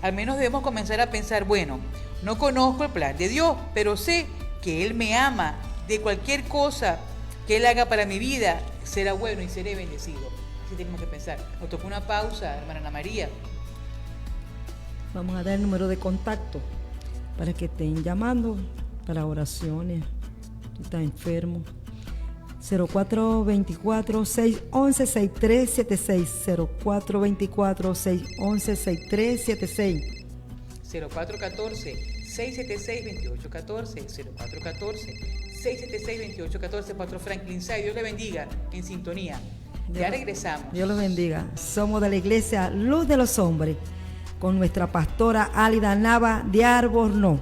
al menos debemos comenzar a pensar, bueno, no conozco el plan de Dios, pero sé que Él me ama. De cualquier cosa que Él haga para mi vida, será bueno y seré bendecido. Así tenemos que pensar. Nos tocó una pausa, hermana Ana María. Vamos a dar el número de contacto para que estén llamando para oraciones. Tú estás enfermo. 0424-611-6376. 0424-611-6376. 0414-676-2814. 0414-676-2814. Pastor Franklin Say, Dios le bendiga, en sintonía. Ya regresamos. Dios los bendiga. Somos de la iglesia Luz de los Hombres, con nuestra pastora Álida Nava de Albornoz.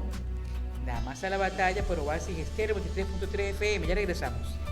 Damas a la batalla por Oasis Estéreo 23.3 FM. Ya regresamos.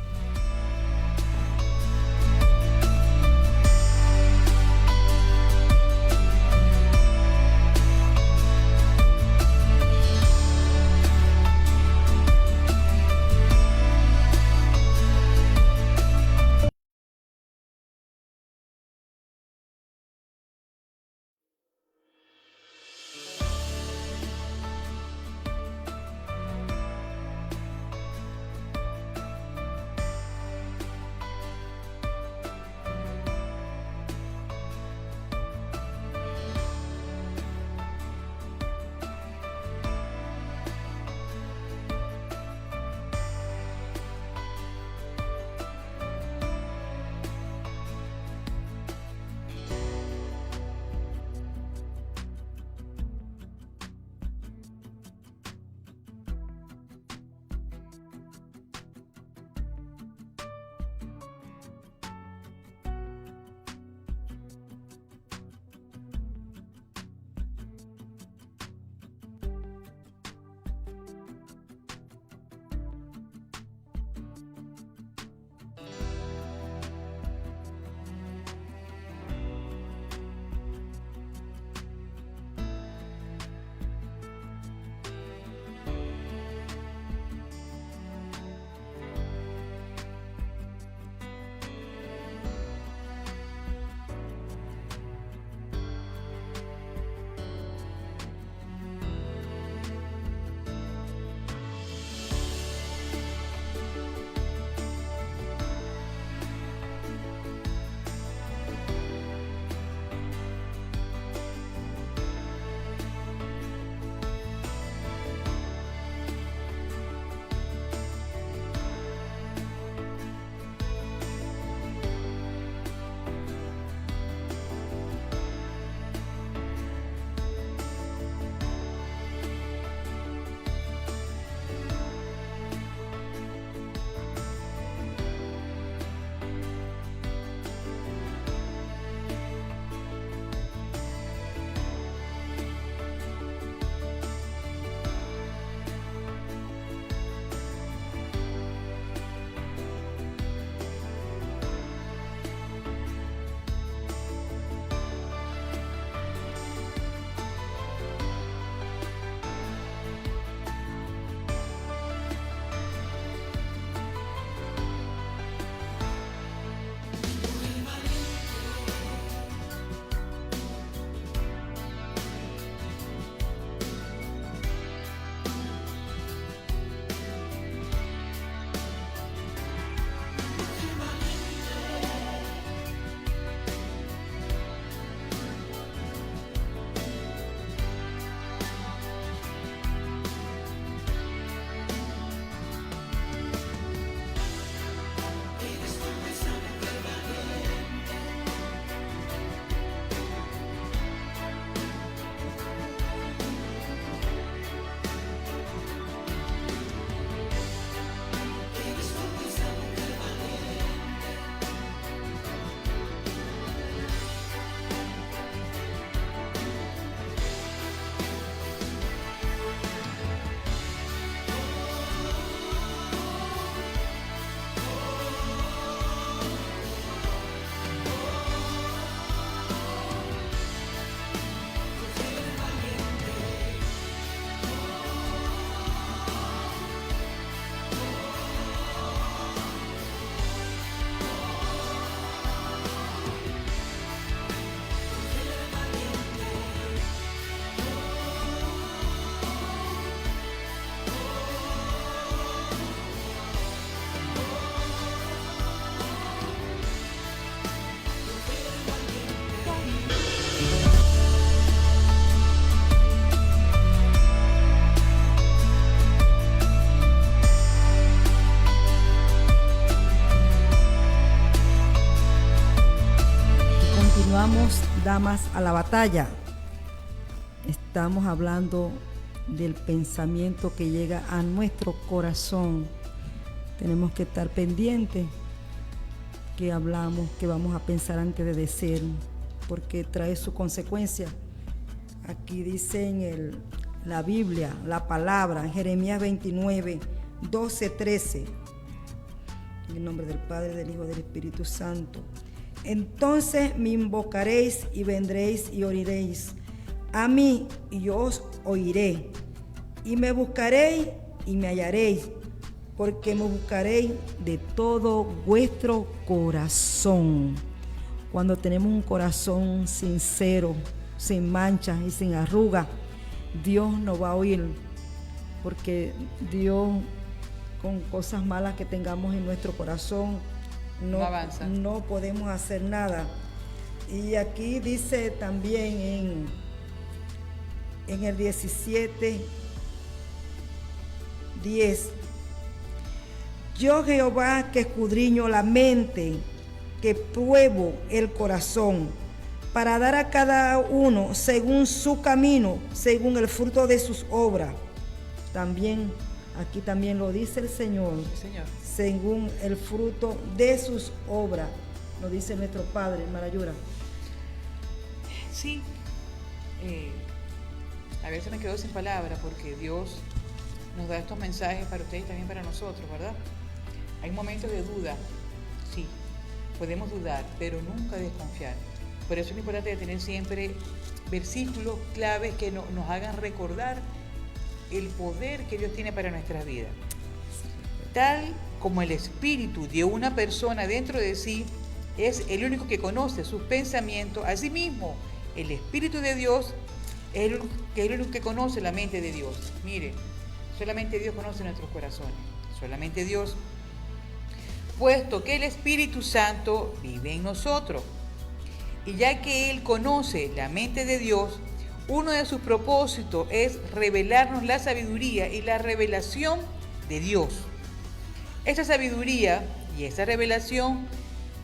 Damas a la batalla. Estamos hablando del pensamiento que llega a nuestro corazón. Tenemos que estar pendientes que hablamos, que vamos a pensar antes de decir, porque trae su consecuencia. Aquí dice en el la Biblia, la palabra, en Jeremías 29, 12, 13. En el nombre del Padre, del Hijo y del Espíritu Santo. Entonces me invocaréis y vendréis y oiréis a mí y yo os oiré. Y me buscaréis y me hallaréis, porque me buscaréis de todo vuestro corazón. Cuando tenemos un corazón sincero, sin manchas y sin arrugas, Dios nos va a oír, porque Dios, con cosas malas que tengamos en nuestro corazón, no avanza. No podemos hacer nada. Y aquí dice también en el 17, 10, yo Jehová que escudriño la mente, que pruebo el corazón, para dar a cada uno según su camino, según el fruto de sus obras. También, aquí también lo dice el Señor, según el fruto de sus obras, lo dice nuestro Padre, Marayura. Sí, a veces me quedo sin palabras porque Dios nos da estos mensajes para ustedes y también para nosotros, ¿verdad? Hay momentos de duda, sí, podemos dudar, pero nunca desconfiar. Por eso es importante tener siempre versículos claves que nos hagan recordar el poder que Dios tiene para nuestras vidas. Tal como el espíritu de una persona dentro de sí es el único que conoce sus pensamientos, asimismo, el Espíritu de Dios es el único que conoce la mente de Dios. Mire, solamente Dios conoce nuestros corazones, solamente Dios, puesto que el Espíritu Santo vive en nosotros. Y ya que Él conoce la mente de Dios, uno de sus propósitos es revelarnos la sabiduría y la revelación de Dios. Esa sabiduría y esa revelación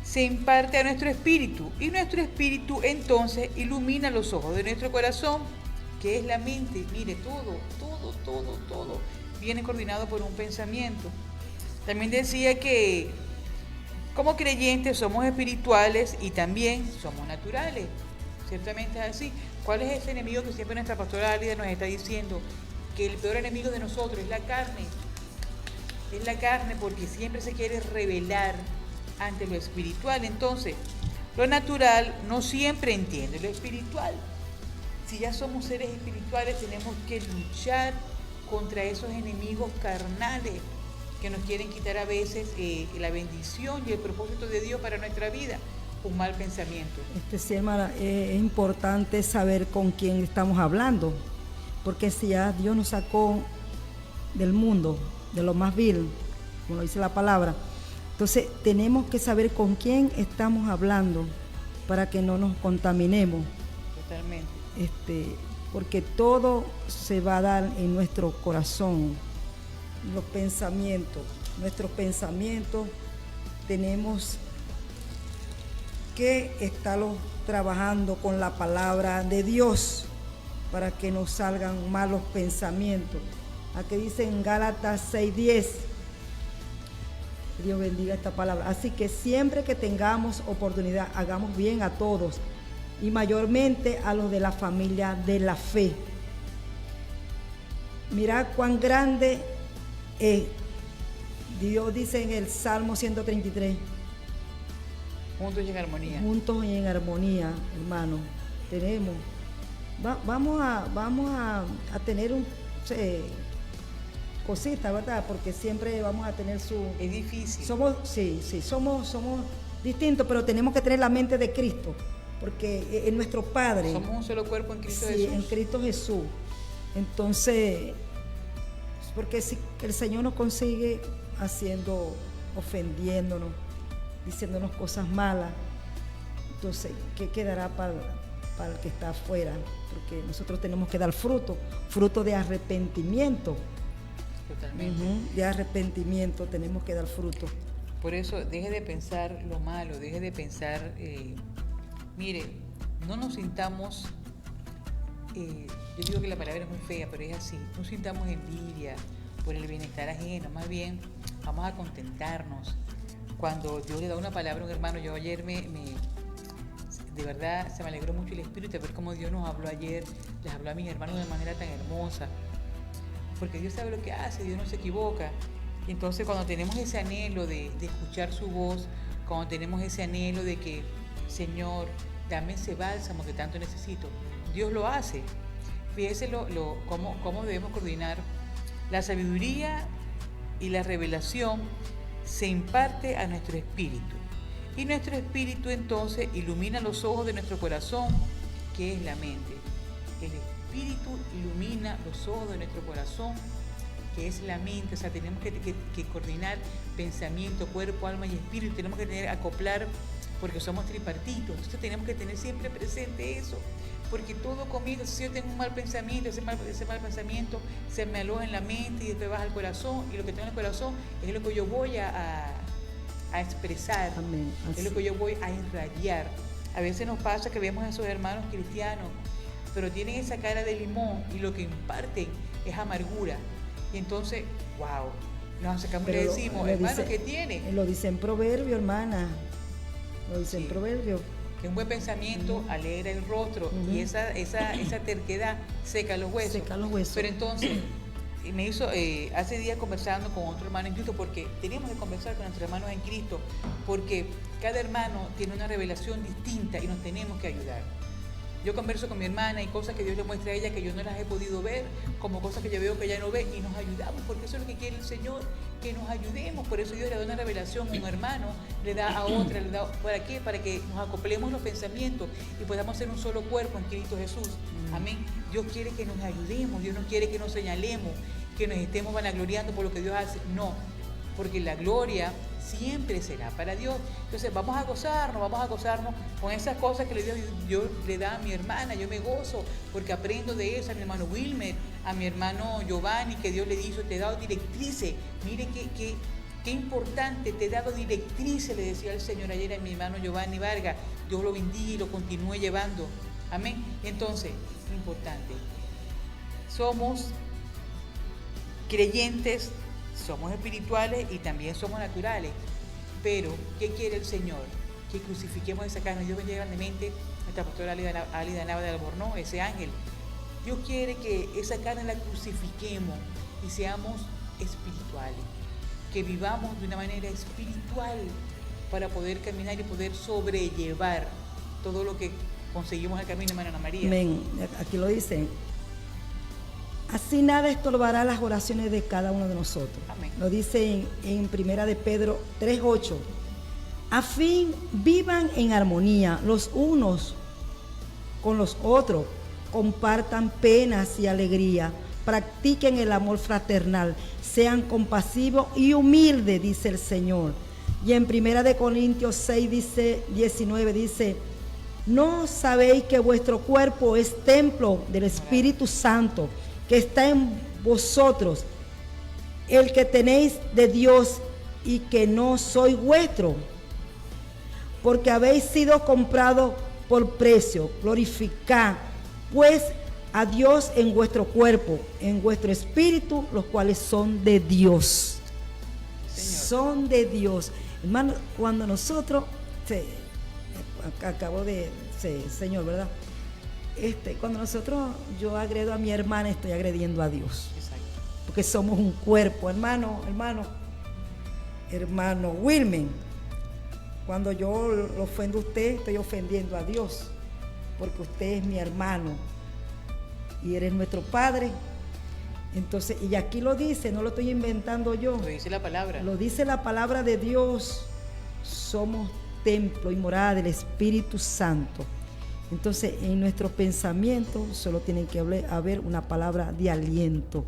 se imparte a nuestro espíritu, y nuestro espíritu entonces ilumina los ojos de nuestro corazón, que es la mente. Mire, todo viene coordinado por un pensamiento. También decía que como creyentes somos espirituales y también somos naturales. Ciertamente es así. ¿Cuál es ese enemigo que siempre nuestra pastora Álida nos está diciendo? Que el peor enemigo de nosotros es la carne. Es la carne, porque siempre se quiere rebelar ante lo espiritual. Entonces, lo natural no siempre entiende lo espiritual. Si ya somos seres espirituales, tenemos que luchar contra esos enemigos carnales que nos quieren quitar a veces la bendición y el propósito de Dios para nuestra vida, un mal pensamiento. Sí, hermana, es importante saber con quién estamos hablando, porque si ya Dios nos sacó del mundo, de lo más vil, como lo dice la palabra, entonces tenemos que saber con quién estamos hablando para que no nos contaminemos. Totalmente. Porque todo se va a dar en nuestro corazón, los pensamientos. Nuestros pensamientos tenemos que estarlos trabajando con la palabra de Dios para que nos salgan malos pensamientos. Aquí dice en Gálatas 6:10, Dios bendiga esta palabra. Así que siempre que tengamos oportunidad, hagamos bien a todos y mayormente a los de la familia de la fe. Mirad cuán grande es. Dios dice en el Salmo 133. Juntos y en armonía. Juntos y en armonía, hermano. Tenemos. Vamos a tener cositas, ¿verdad? Porque siempre vamos a tener su... Es difícil. Somos distintos, pero tenemos que tener la mente de Cristo, porque es nuestro Padre. Somos un solo cuerpo en Cristo Jesús. Sí, en Cristo Jesús. Entonces, porque si el Señor nos consigue ofendiéndonos, diciéndonos cosas malas, entonces, ¿qué quedará para el que está afuera? Porque nosotros tenemos que dar fruto de arrepentimiento. Totalmente. De arrepentimiento tenemos que dar fruto. Por eso, deje de pensar lo malo, deje de pensar, mire, no nos sintamos, yo digo que la palabra es muy fea, pero es así, no sintamos envidia por el bienestar ajeno, más bien vamos a contentarnos. Cuando Dios le da una palabra a un hermano, yo ayer de verdad se me alegró mucho el espíritu de ver cómo Dios nos habló ayer, les habló a mis hermanos de manera tan hermosa, porque Dios sabe lo que hace, Dios no se equivoca. Y entonces cuando tenemos ese anhelo de escuchar su voz, cuando tenemos ese anhelo de que, Señor, dame ese bálsamo que tanto necesito, Dios lo hace. Fíjese cómo debemos coordinar. La sabiduría y la revelación se imparte a nuestro espíritu. Y nuestro espíritu entonces ilumina los ojos de nuestro corazón, que es la mente. El espíritu ilumina los ojos de nuestro corazón, que es la mente. O sea, tenemos que coordinar pensamiento, cuerpo, alma y espíritu. Tenemos que acoplar, porque somos tripartitos. Entonces tenemos que tener siempre presente eso. Porque todo comienza, si yo tengo un mal pensamiento, ese mal pensamiento se me aloja en la mente y después baja al corazón. Y lo que tengo en el corazón es lo que yo voy a expresar. Amén. Es lo que yo voy a irradiar. A veces nos pasa que vemos a esos hermanos cristianos, pero tienen esa cara de limón y lo que imparten es amargura. Y entonces, wow, nos sacamos y le decimos, hermano, ¿qué tiene? Lo dice en Proverbio, hermana. Lo dice en Proverbio. Que un buen pensamiento alegra el rostro y esa terquedad seca los huesos. Seca los huesos. Pero entonces, me hizo, hace días conversando con otro hermano en Cristo, porque tenemos que conversar con nuestros hermanos en Cristo, porque cada hermano tiene una revelación distinta y nos tenemos que ayudar. Yo converso con mi hermana y cosas que Dios le muestra a ella que yo no las he podido ver, como cosas que yo veo que ella no ve, y nos ayudamos, porque eso es lo que quiere el Señor, que nos ayudemos. Por eso Dios le da una revelación a un hermano, le da a otra, le da, ¿para qué? Para que nos acoplemos los pensamientos y podamos ser un solo cuerpo en Cristo Jesús. Amén. Dios quiere que nos ayudemos, Dios no quiere que nos señalemos, que nos estemos vanagloriando por lo que Dios hace. No, porque la gloria siempre será para Dios. Entonces vamos a gozarnos con esas cosas que Dios le da a mi hermana. Yo me gozo porque aprendo de eso, a mi hermano Wilmer, a mi hermano Giovanni, que Dios le dijo, te he dado directrices. Mire qué importante, te he dado directrices, le decía el Señor ayer a mi hermano Giovanni Vargas. Dios lo bendiga y lo continúe llevando. Amén. Entonces, importante, somos creyentes, somos espirituales y también somos naturales. Pero, ¿qué quiere el Señor? Que crucifiquemos esa carne. Dios bendiga grandemente a nuestra pastora Alida Nava de Albornoz, ese ángel. Dios quiere que esa carne la crucifiquemos y seamos espirituales. Que vivamos de una manera espiritual para poder caminar y poder sobrellevar todo lo que conseguimos en el camino, hermana Ana María. Amén. Aquí lo dicen. Así nada estorbará las oraciones de cada uno de nosotros. Amén. Lo dice en Primera de Pedro 3:8. A fin vivan en armonía los unos con los otros, compartan penas y alegría, practiquen el amor fraternal, sean compasivos y humildes, dice el Señor. Y en Primera de Corintios 6:19 dice, ¿no sabéis que vuestro cuerpo es templo del Espíritu Santo, que está en vosotros, el que tenéis de Dios y que no soy vuestro? Porque habéis sido comprados por precio. Glorificad pues a Dios en vuestro cuerpo, en vuestro espíritu, los cuales son de Dios. Señor. Son de Dios. Hermano, cuando nosotros, Señor, ¿verdad? Cuando yo agredo a mi hermana, estoy agrediendo a Dios. Exacto. Porque somos un cuerpo, hermano Wilmen. Cuando yo lo ofendo a usted, estoy ofendiendo a Dios, porque usted es mi hermano y eres nuestro Padre. Entonces, y aquí lo dice, no lo estoy inventando yo. Lo dice la palabra. Lo dice la palabra de Dios. Somos templo y morada del Espíritu Santo. Entonces, en nuestros pensamientos solo tiene que haber una palabra de aliento,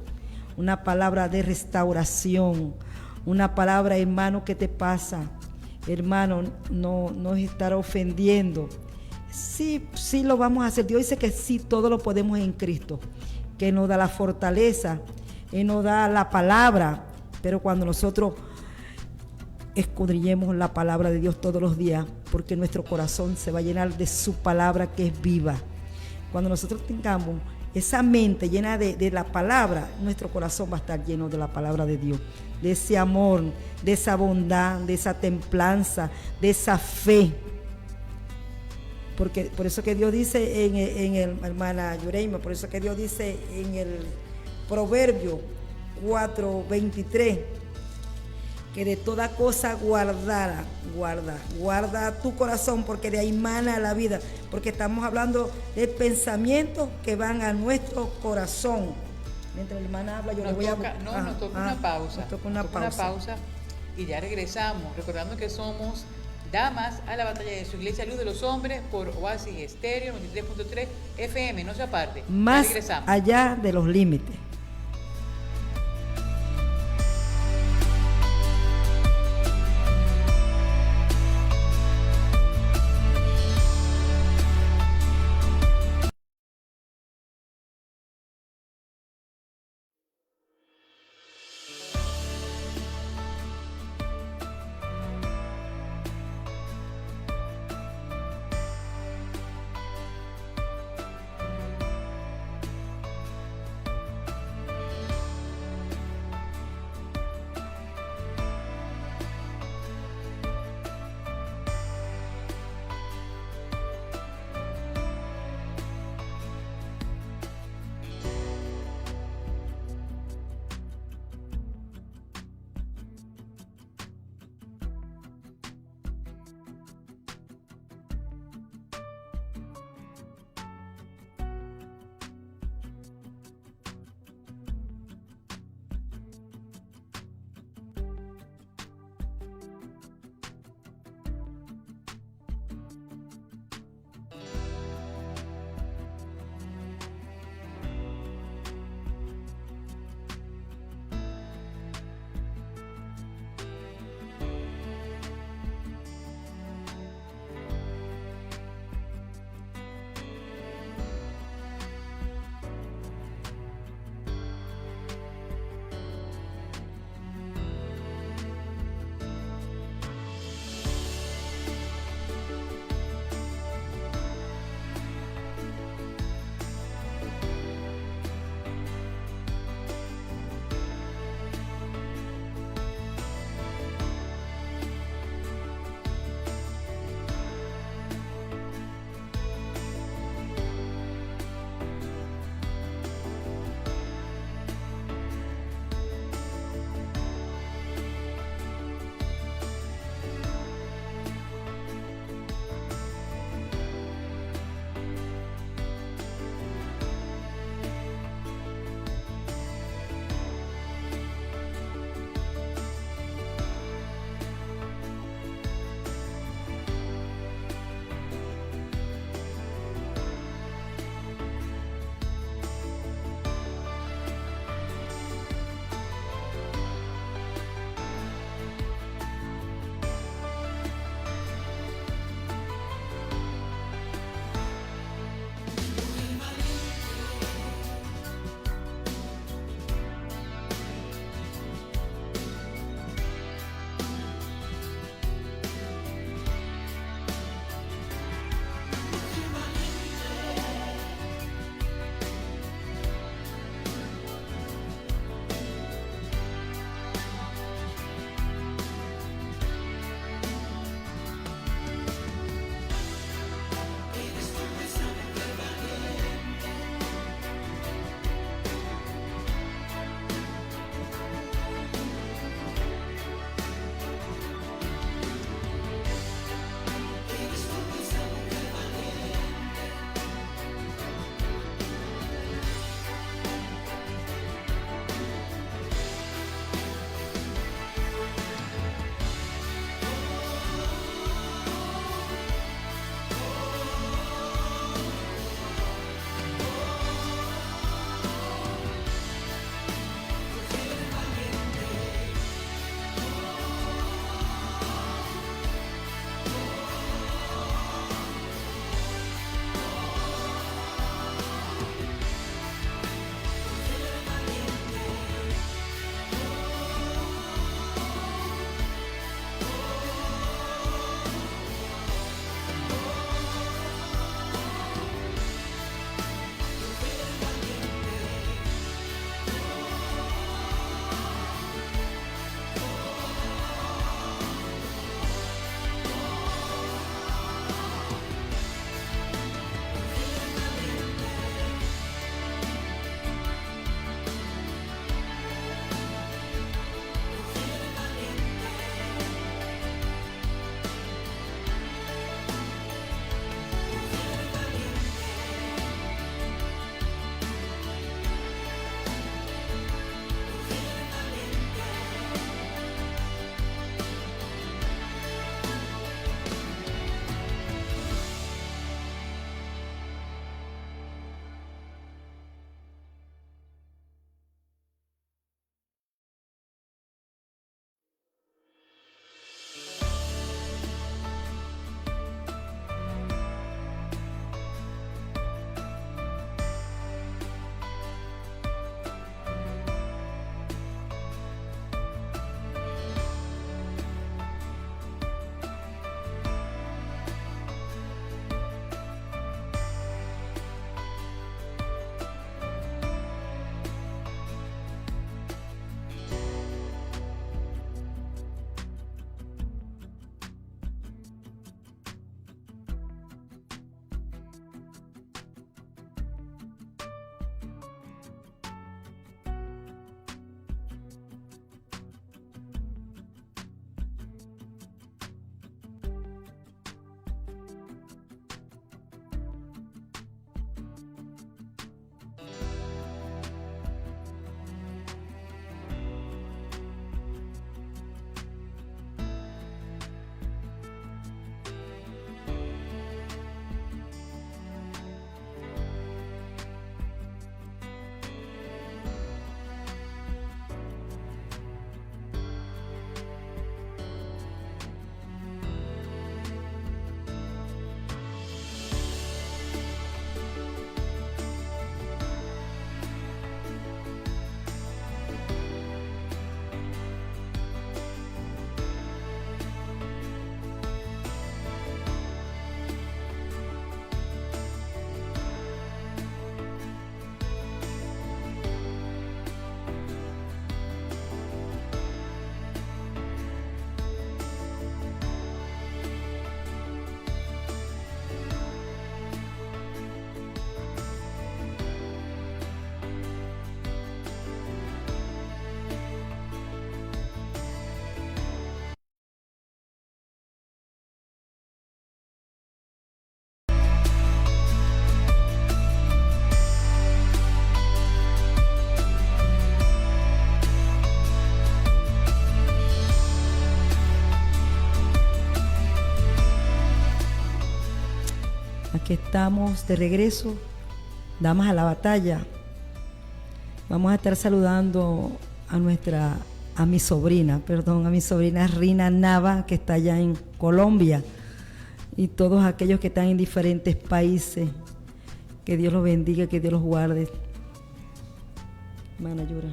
una palabra de restauración, una palabra, hermano, ¿qué te pasa? Hermano, no es estar ofendiendo. Sí lo vamos a hacer. Dios dice que sí, todo lo podemos en Cristo, que nos da la fortaleza, Él nos da la palabra, pero cuando nosotros escudriñemos la palabra de Dios todos los días, porque nuestro corazón se va a llenar de su palabra que es viva. Cuando nosotros tengamos esa mente llena de la palabra, nuestro corazón va a estar lleno de la palabra de Dios, de ese amor, de esa bondad, de esa templanza, de esa fe. porque por eso que Dios dice en el, hermana Yureima, por eso que Dios dice en el Proverbio 4:23, que de toda cosa guarda tu corazón, porque de ahí mana la vida, porque estamos hablando de pensamientos que van a nuestro corazón. Mientras la hermana habla, yo le voy a... Nos toca una pausa. Nos toca una pausa y ya regresamos, recordando que somos damas a la batalla de su iglesia Luz de los Hombres por Oasis Estéreo 93.3 FM, no se aparte. Más ya regresamos. Allá de los límites. que estamos de regreso, damas a la batalla. Vamos a estar saludando a mi sobrina Rina Nava, que está allá en Colombia, y todos aquellos que están en diferentes países. Que Dios los bendiga, que Dios los guarde. Hermana Yura.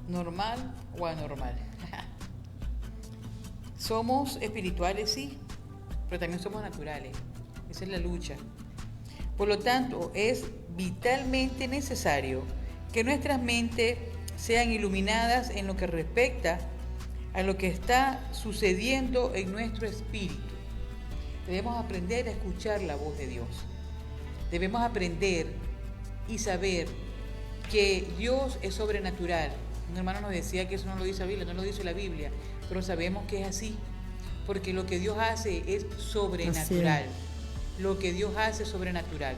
¿Normal o anormal? Somos espirituales, sí, pero también somos naturales. Esa es la lucha. Por lo tanto, es vitalmente necesario que nuestras mentes sean iluminadas en lo que respecta a lo que está sucediendo en nuestro espíritu. Debemos aprender a escuchar la voz de Dios. Debemos aprender y saber que Dios es sobrenatural. Un hermano nos decía que eso no lo dice la Biblia, no lo dice la Biblia, pero sabemos que es así, porque lo que Dios hace es sobrenatural. Lo que Dios hace es sobrenatural.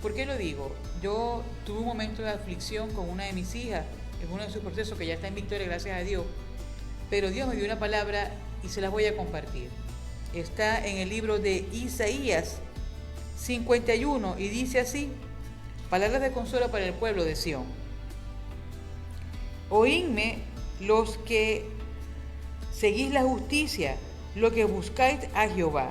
¿Por qué lo digo? Yo tuve un momento de aflicción con una de mis hijas, en uno de sus procesos, que ya está en victoria, gracias a Dios, pero Dios me dio una palabra y se las voy a compartir. Está en el libro de Isaías 51 y dice así: palabras de consuelo para el pueblo de Sión. Oídme los que seguís la justicia, los que buscáis a Jehová.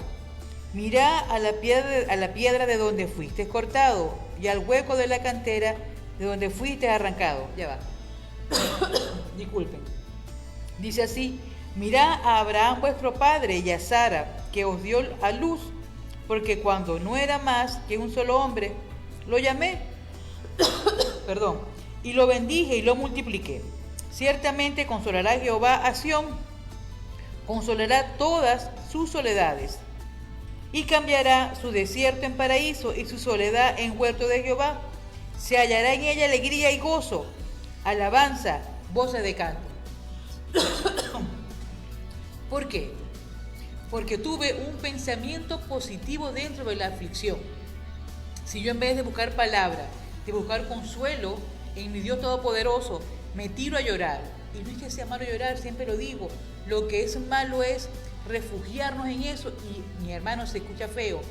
Mirá a la piedra de donde fuiste cortado y al hueco de la cantera de donde fuiste arrancado. Ya va. Disculpen. Dice así: mirá a Abraham vuestro padre y a Sara, que os dio a luz, porque cuando no era más que un solo hombre, lo llamé, y lo bendije y lo multipliqué. Ciertamente consolará Jehová a Sión, consolará todas sus soledades, y cambiará su desierto en paraíso y su soledad en huerto de Jehová. Se hallará en ella alegría y gozo, alabanza, voces de canto. ¿Por qué? Porque tuve un pensamiento positivo dentro de la aflicción. Si yo, en vez de buscar palabra, de buscar consuelo en mi Dios Todopoderoso, me tiro a llorar, y no es que sea malo llorar, siempre lo digo, lo que es malo es refugiarnos en eso, y mi hermano, se escucha feo,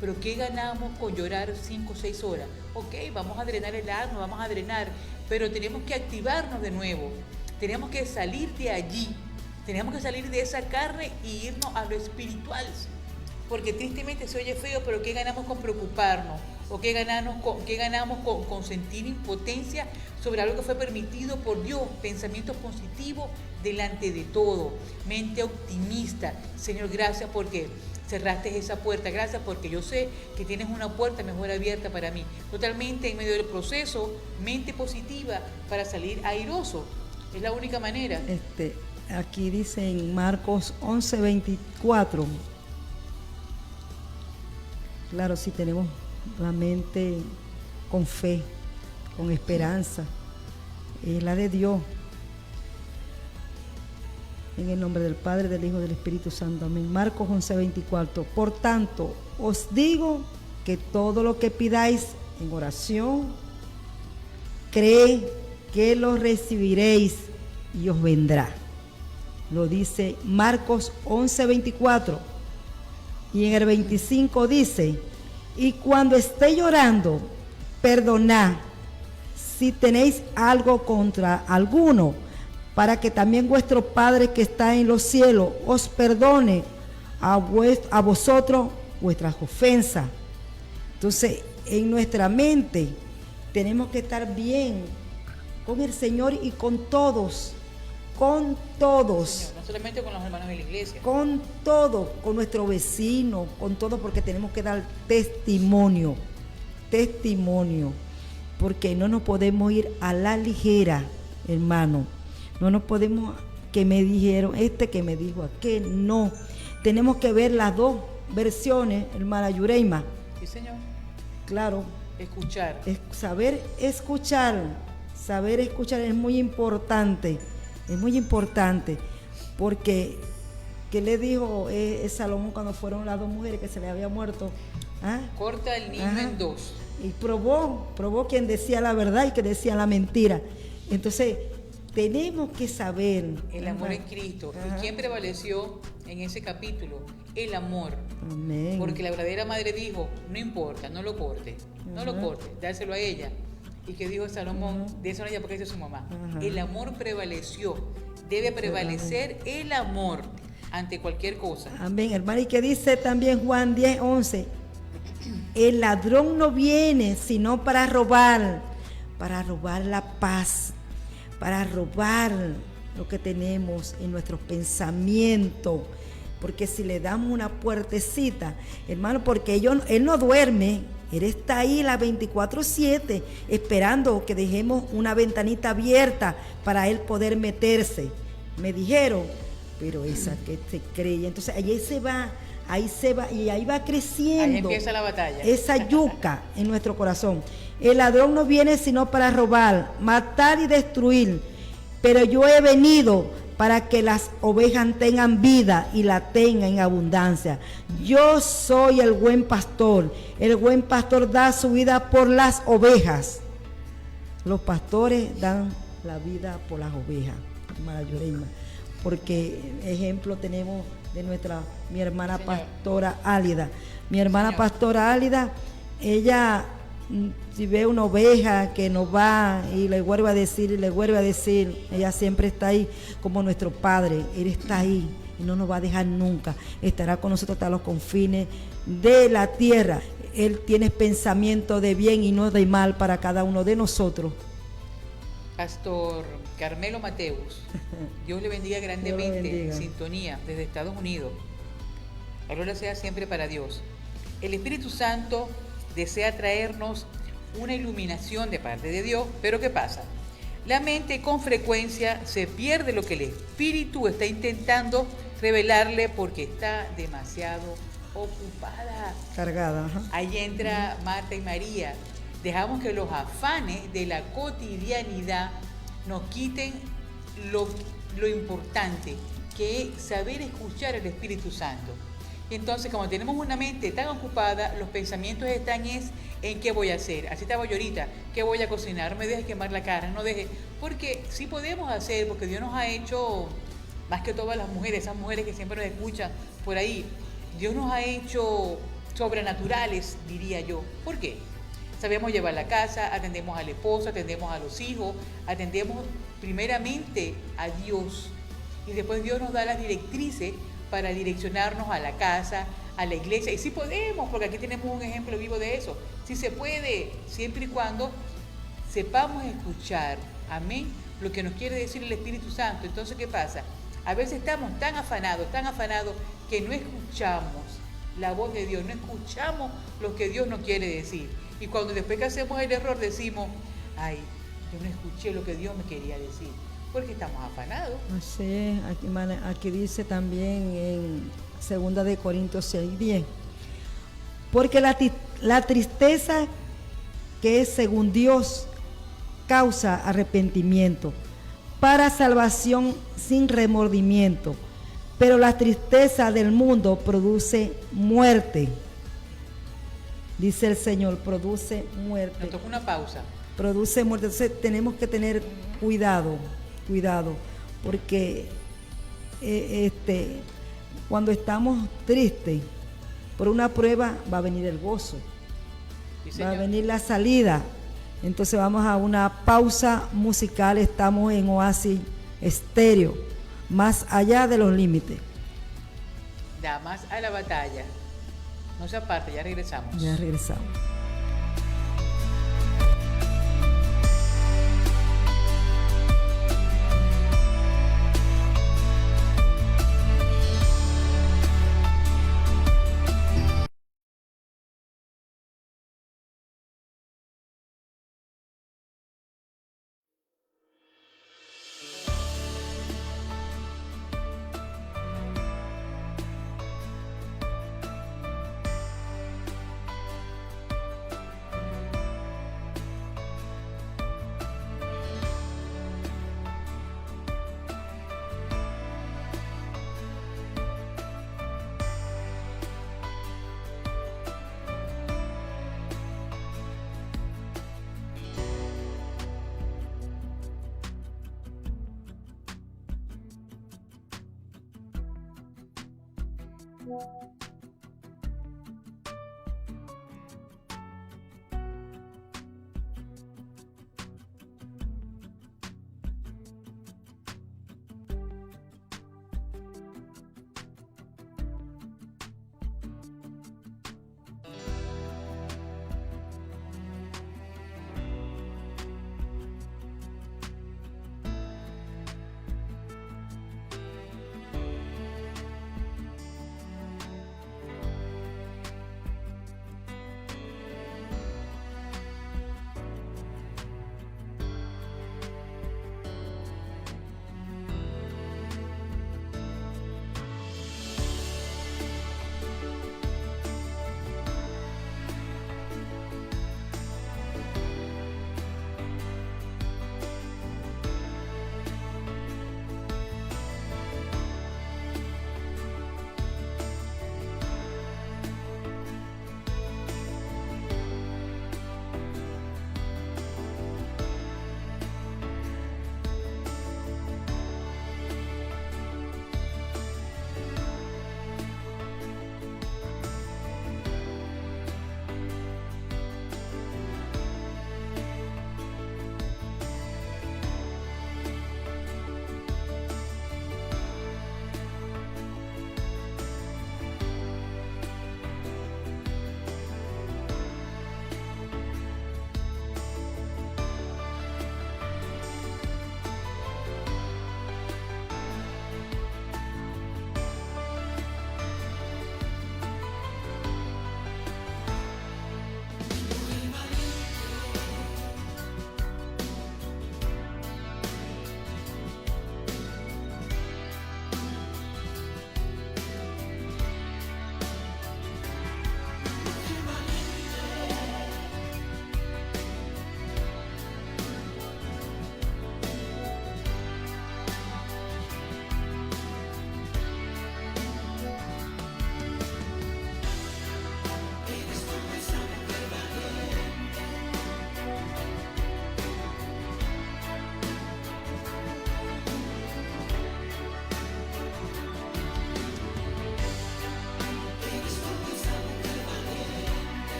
pero ¿qué ganamos con llorar 5 o 6 horas? Ok, vamos a drenar el alma, vamos a drenar, pero tenemos que activarnos de nuevo, tenemos que salir de allí, tenemos que salir de esa carne y irnos a lo espiritual, porque tristemente se oye feo, pero ¿qué ganamos con preocuparnos? ¿O qué ganamos con sentir impotencia sobre algo que fue permitido por Dios? Pensamiento positivo delante de todo, mente optimista. Señor, gracias porque cerraste esa puerta, gracias porque yo sé que tienes una puerta mejor abierta para mí. Totalmente en medio del proceso, mente positiva para salir airoso. Es la única manera. Aquí dice en Marcos 11:24. Claro, si tenemos la mente con fe, con esperanza, es la de Dios. En el nombre del Padre, del Hijo y del Espíritu Santo. Amén. Marcos 11:24. Por tanto, os digo que todo lo que pidáis en oración, creed que lo recibiréis y os vendrá. Lo dice Marcos 11:24. Y en el 25 dice: y cuando esté llorando, perdonad si tenéis algo contra alguno, para que también vuestro Padre que está en los cielos os perdone a vosotros vuestras ofensas. Entonces, en nuestra mente tenemos que estar bien con el Señor y con todos. Con todos. Señor, no solamente con los hermanos de la iglesia. Con todo, con nuestro vecino, con todo, porque tenemos que dar testimonio. Testimonio. Porque no nos podemos ir a la ligera, hermano. No nos podemos, que me dijeron, que me dijo aquel, no. Tenemos que ver las dos versiones, hermana Yureima. Sí, Señor. Claro. Escuchar. Saber escuchar es muy importante. Es muy importante, porque ¿qué le dijo Salomón cuando fueron las 2 mujeres que se le había muerto? ¿Ah? Corta el niño en 2. Y probó quien decía la verdad y que decía la mentira. Entonces, tenemos que saber. El amor en Cristo. ¿Y quién prevaleció en ese capítulo? El amor. Amén. Porque la verdadera madre dijo, no importa, no lo corte, no lo corte, dáselo a ella. Y que dijo Salomón, déselo a ella porque esa es su mamá. El amor prevaleció. Debe prevalecer el amor ante cualquier cosa. Amén, hermano. Y que dice también Juan 10:11, el ladrón no viene sino para robar la paz, para robar lo que tenemos en nuestros pensamientos. Porque si le damos una puertecita, hermano, porque él no duerme, él está ahí las 24/7 esperando que dejemos una ventanita abierta para él poder meterse. Me dijeron, pero esa que se cree, entonces ahí se va y ahí va creciendo. Ahí empieza la batalla. Esa yuca en nuestro corazón. El ladrón no viene sino para robar, matar y destruir, pero yo he venido para que las ovejas tengan vida y la tengan en abundancia. Yo soy el buen pastor. El buen pastor da su vida por las ovejas. Los pastores dan la vida por las ovejas, hermana Yoreima. Porque ejemplo tenemos de mi hermana pastora Álida. Mi hermana pastora Álida, ella si ve una oveja que nos va y le vuelve a decir, ella siempre está ahí como nuestro Padre. Él está ahí y no nos va a dejar nunca. Estará con nosotros hasta los confines de la tierra. Él tiene pensamiento de bien y no de mal para cada uno de nosotros. Pastor Carmelo Mateus, Dios le bendiga grandemente. Dios le bendiga. En sintonía desde Estados Unidos. La gloria sea siempre para Dios. El Espíritu Santo desea traernos una iluminación de parte de Dios, pero ¿qué pasa? La mente con frecuencia se pierde lo que el Espíritu está intentando revelarle porque está demasiado ocupada. Cargada. Ajá. Ahí entra Marta y María. Dejamos que los afanes de la cotidianidad nos quiten lo importante, que es saber escuchar al Espíritu Santo. Y entonces, como tenemos una mente tan ocupada, los pensamientos están en qué voy a hacer. Así estaba yo ahorita, qué voy a cocinar, no me dejes quemar la cara, no dejes. Porque sí podemos hacer, porque Dios nos ha hecho, más que todas las mujeres, esas mujeres que siempre nos escuchan por ahí, Dios nos ha hecho sobrenaturales, diría yo. ¿Por qué? Sabemos llevar la casa, atendemos al esposo, atendemos a los hijos, atendemos primeramente a Dios. Y después Dios nos da las directrices para direccionarnos a la casa, a la iglesia. Y sí podemos, porque aquí tenemos un ejemplo vivo de eso. Sí se puede, siempre y cuando sepamos escuchar, amén, lo que nos quiere decir el Espíritu Santo. Entonces, ¿qué pasa? A veces estamos tan afanados, que no escuchamos la voz de Dios, no escuchamos lo que Dios nos quiere decir. Y cuando después que hacemos el error decimos, ay, yo no escuché lo que Dios me quería decir, porque estamos afanados. Así es, aquí dice también en 2 Corintios 6:10, porque la tristeza que es según Dios causa arrepentimiento para salvación sin remordimiento, pero la tristeza del mundo produce muerte. Dice el Señor, produce muerte. Nos toca una pausa. Produce muerte. Entonces tenemos que tener cuidado, porque cuando estamos tristes por una prueba va a venir el gozo, Sí, va a señor. venir la salida. Entonces vamos a una pausa musical. Estamos en Oasis Estéreo, más allá de los límites. Damas a la batalla. No se aparte, ya regresamos. Ya regresamos.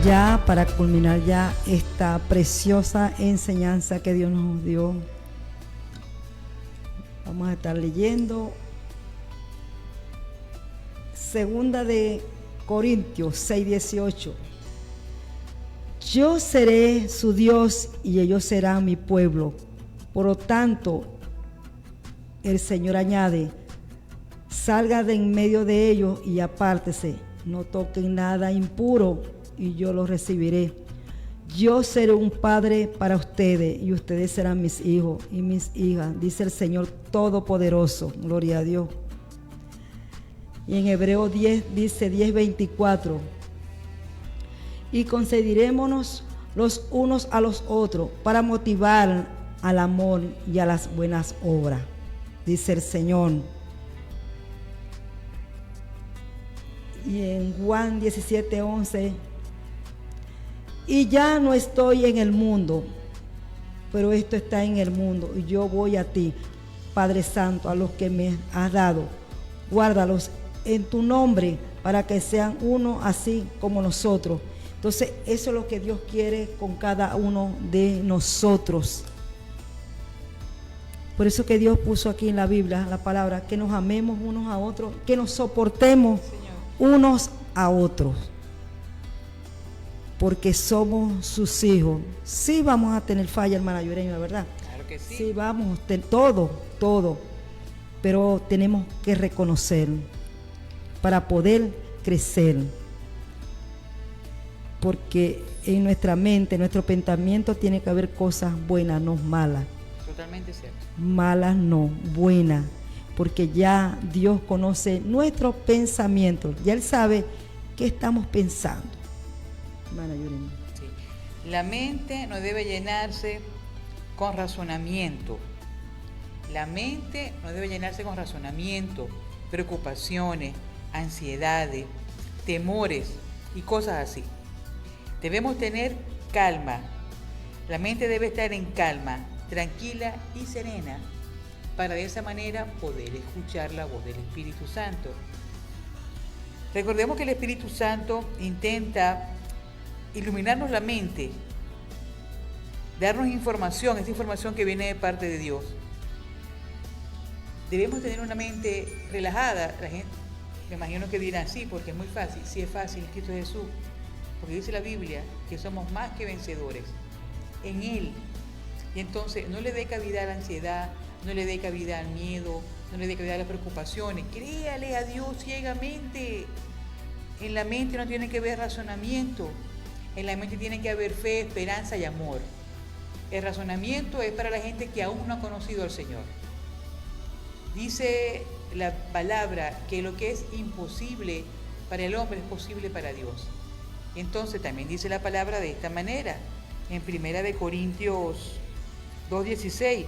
Ya para culminar ya esta preciosa enseñanza que Dios nos dio, vamos a estar leyendo Segunda de Corintios 6:18. Yo seré su Dios y ellos serán mi pueblo. Por lo tanto, el Señor añade, salga de en medio de ellos y apártese, no toquen nada impuro y yo los recibiré. Yo seré un padre para ustedes y ustedes serán mis hijos y mis hijas, dice el Señor Todopoderoso. Gloria a Dios. Y en Hebreos 10 dice 10:24, y concederémonos los unos a los otros para motivar al amor y a las buenas obras, dice el Señor. Y en Juan 17:11, y ya no estoy en el mundo, pero esto está en el mundo, y yo voy a ti, Padre Santo, a los que me has dado, guárdalos en tu nombre, para que sean uno así como nosotros. Entonces, eso es lo que Dios quiere con cada uno de nosotros. Por eso que Dios puso aquí en la Biblia la palabra, que nos amemos unos a otros, que nos soportemos unos a otros. Porque somos sus hijos. Sí vamos a tener falla, hermana Yureima, ¿verdad? Claro que sí. Sí vamos, todo. Pero tenemos que reconocer para poder crecer. Porque en nuestra mente, en nuestro pensamiento tiene que haber cosas buenas, no malas. Totalmente cierto. Malas no, buenas. Porque ya Dios conoce nuestros pensamientos. Ya Él sabe qué estamos pensando. Hermana Yurema. Sí. La mente no debe llenarse con razonamiento. La mente no debe llenarse con razonamiento, preocupaciones, ansiedades, temores y cosas así. Debemos tener calma. La mente debe estar en calma, tranquila y serena, para de esa manera poder escuchar la voz del Espíritu Santo. Recordemos que el Espíritu Santo intenta iluminarnos la mente, darnos información, esa información que viene de parte de Dios. Debemos tener una mente relajada. La gente, me imagino que dirán, sí, porque es muy fácil. Sí, es fácil, Cristo Jesús. Porque dice la Biblia que somos más que vencedores en Él. Y entonces no le dé cabida a la ansiedad, no le dé cabida al miedo, no le dé cabida a las preocupaciones. Créale a Dios ciegamente. En la mente no tiene que haber razonamiento. En la mente tiene que haber fe, esperanza y amor. El razonamiento es para la gente que aún no ha conocido al Señor. Dice la palabra que lo que es imposible para el hombre es posible para Dios. Entonces también dice la palabra de esta manera, en 1 Corintios 2:16.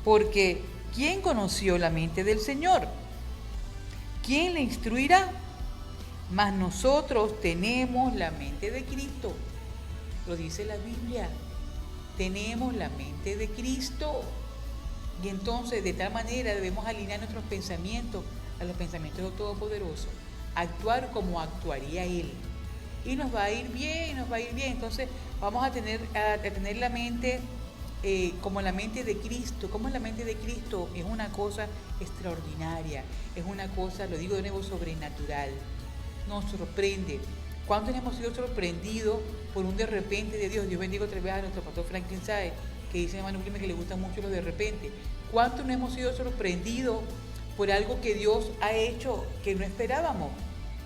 Porque ¿quién conoció la mente del Señor? ¿Quién le instruirá? Mas nosotros tenemos la mente de Cristo. Lo dice la Biblia. Tenemos la mente de Cristo. Y entonces de tal manera debemos alinear nuestros pensamientos a los pensamientos del Todopoderoso. Actuar como actuaría Él. Y nos va a ir bien, Entonces vamos a tener la mente como la mente de Cristo. Como la mente de Cristo es una cosa extraordinaria. Es una cosa, lo digo de nuevo, sobrenatural. Nos sorprende. ¿Cuántos hemos sido sorprendidos por un de repente de Dios? Dios bendiga otra vez a nuestro pastor Franklin Saez, que dice hermano Wilmer que le gustan mucho los de repente. ¿Cuántos no hemos sido sorprendidos por algo que Dios ha hecho que no esperábamos?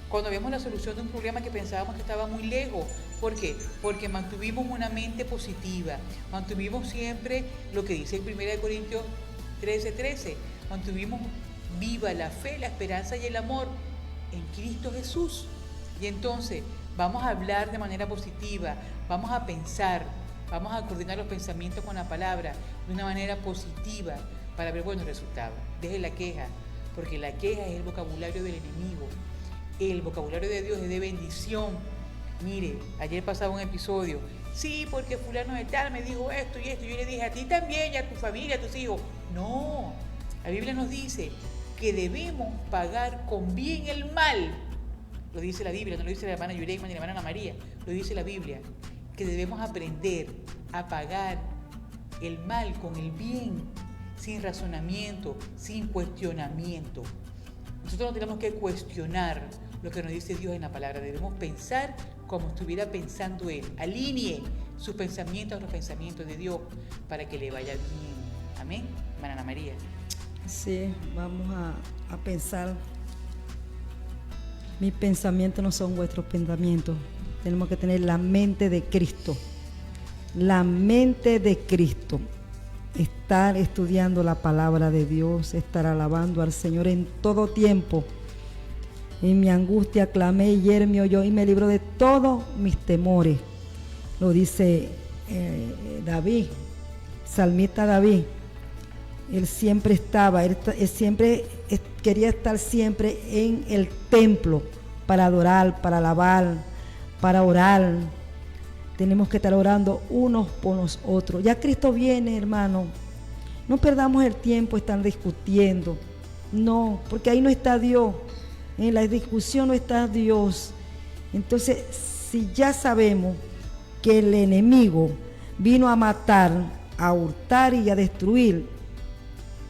Cuando vemos la solución de un problema que pensábamos que estaba muy lejos. ¿Por qué? Porque mantuvimos una mente positiva, mantuvimos siempre lo que dice el 1 Corintios 13:13, mantuvimos viva la fe, la esperanza y el amor en Cristo Jesús. Y entonces vamos a hablar de manera positiva, vamos a pensar, vamos a coordinar los pensamientos con la palabra de una manera positiva para ver buenos resultados. Deje la queja, porque la queja es el vocabulario del enemigo. El vocabulario de Dios es de bendición. Mire, ayer pasaba un episodio. Sí, porque fulano de tal me dijo esto y esto. Yo le dije a ti también y a tu familia, a tus hijos. No, la Biblia nos dice que debemos pagar con bien el mal. Lo dice la Biblia, no lo dice la hermana Yureima ni la hermana Ana María. Lo dice la Biblia, que debemos aprender a pagar el mal con el bien, sin razonamiento, sin cuestionamiento. Nosotros no tenemos que cuestionar lo que nos dice Dios en la palabra. Debemos pensar como estuviera pensando Él. Alinee sus pensamientos a los pensamientos de Dios para que le vaya bien. Amén, hermana Ana María. Sí, vamos a pensar. Mis pensamientos no son vuestros pensamientos. Tenemos que tener la mente de Cristo. La mente de Cristo. Estar estudiando la palabra de Dios, estar alabando al Señor en todo tiempo. En mi angustia clamé y Él me oyó y me libró de todos mis temores. Lo dice David, salmista David. Él siempre estaba, él siempre quería estar siempre en el templo para adorar, para alabar, para orar. Tenemos que estar orando unos por los otros. Ya Cristo viene, hermano. No perdamos el tiempo están discutiendo. No, porque ahí no está Dios. En la discusión no está Dios. Entonces, si ya sabemos que el enemigo vino a matar, a hurtar y a destruir,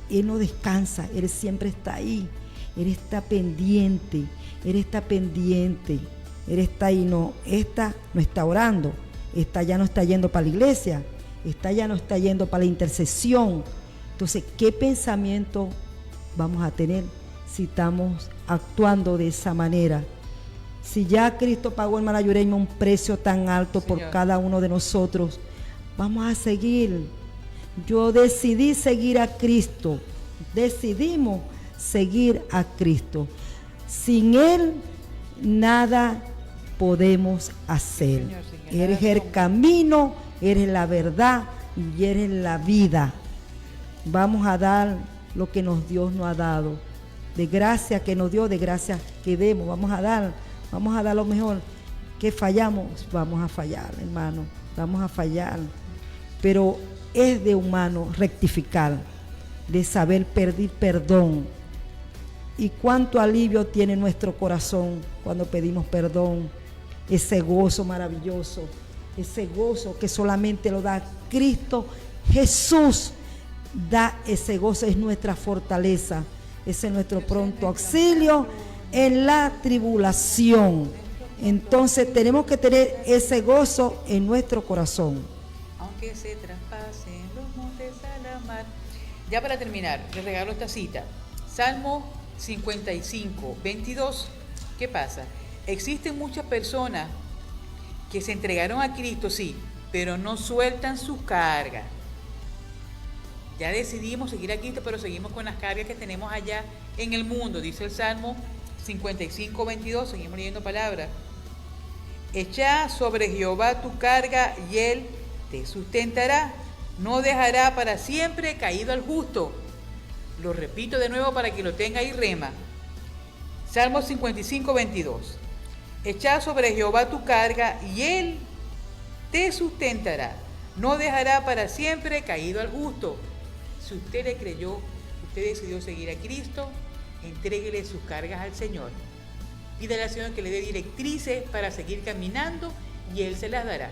Él no descansa, Él siempre está ahí, Él está pendiente, Él está pendiente, Él está ahí, no está orando, ya no está yendo para la iglesia, ya no está yendo para la intercesión. Entonces, ¿qué pensamiento vamos a tener si estamos actuando de esa manera? Si ya Cristo pagó, hermana Yureima, un precio tan alto por cada uno de nosotros, vamos a seguir. Yo decidí seguir a Cristo, decidimos seguir a Cristo. Sin Él nada podemos hacer. Él es el camino, Él es la verdad y Él es la vida. Vamos a dar lo que Dios nos ha dado. De gracia que nos dio, de gracia que demos. Vamos a dar lo mejor. Que fallamos, vamos a fallar, hermano. Vamos a fallar. Pero es de humano rectificar, de saber pedir perdón. Y cuánto alivio tiene nuestro corazón cuando pedimos perdón. Ese gozo maravilloso, ese gozo que solamente lo da Cristo Jesús. Da ese gozo, es nuestra fortaleza, ese es nuestro pronto auxilio en la tribulación. Entonces tenemos que tener ese gozo en nuestro corazón. Aunque se traspasen los montes a la mar. Ya para terminar, les regalo esta cita. Salmo 55, 22. ¿Qué pasa? Existen muchas personas que se entregaron a Cristo, sí, pero no sueltan sus cargas. Ya decidimos seguir a Cristo, pero seguimos con las cargas que tenemos allá en el mundo. Dice el Salmo 55, 22, seguimos leyendo palabras. Echa sobre Jehová tu carga y Él te sustentará. No dejará para siempre caído al justo. Lo repito de nuevo para que lo tenga y rema. Salmo 55, 22. Echa sobre Jehová tu carga y Él te sustentará. No dejará para siempre caído al justo. Si usted le creyó, usted decidió seguir a Cristo, entréguele sus cargas al Señor. Pídale al Señor que le dé directrices para seguir caminando y Él se las dará.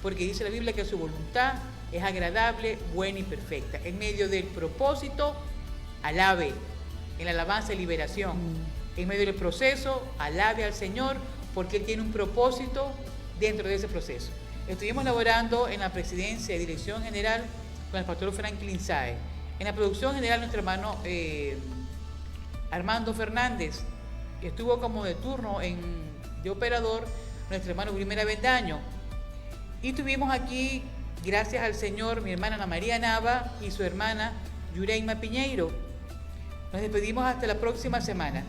Porque dice la Biblia que su voluntad es agradable, buena y perfecta. En medio del propósito, alabe. En la alabanza y liberación. En medio del proceso, alabe al Señor porque Él tiene un propósito dentro de ese proceso. Estuvimos laborando en la presidencia y dirección general con el pastor Franklin Saez. En la producción general, nuestro hermano Armando Fernández, que estuvo como de turno de operador, nuestro hermano Wilmer Avendaño. Y tuvimos aquí, gracias al Señor, mi hermana Ana María Nava y su hermana Yureima Piñeiro. Nos despedimos hasta la próxima semana.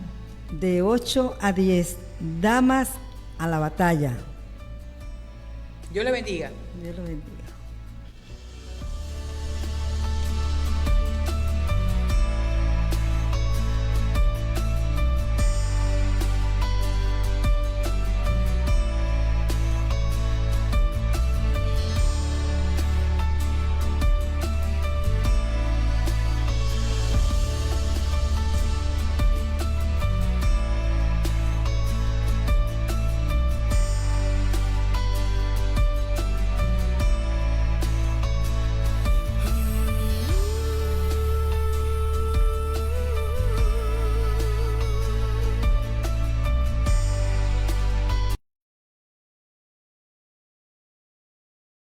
De 8 a 10, damas a la batalla. Dios le bendiga. Dios le bendiga.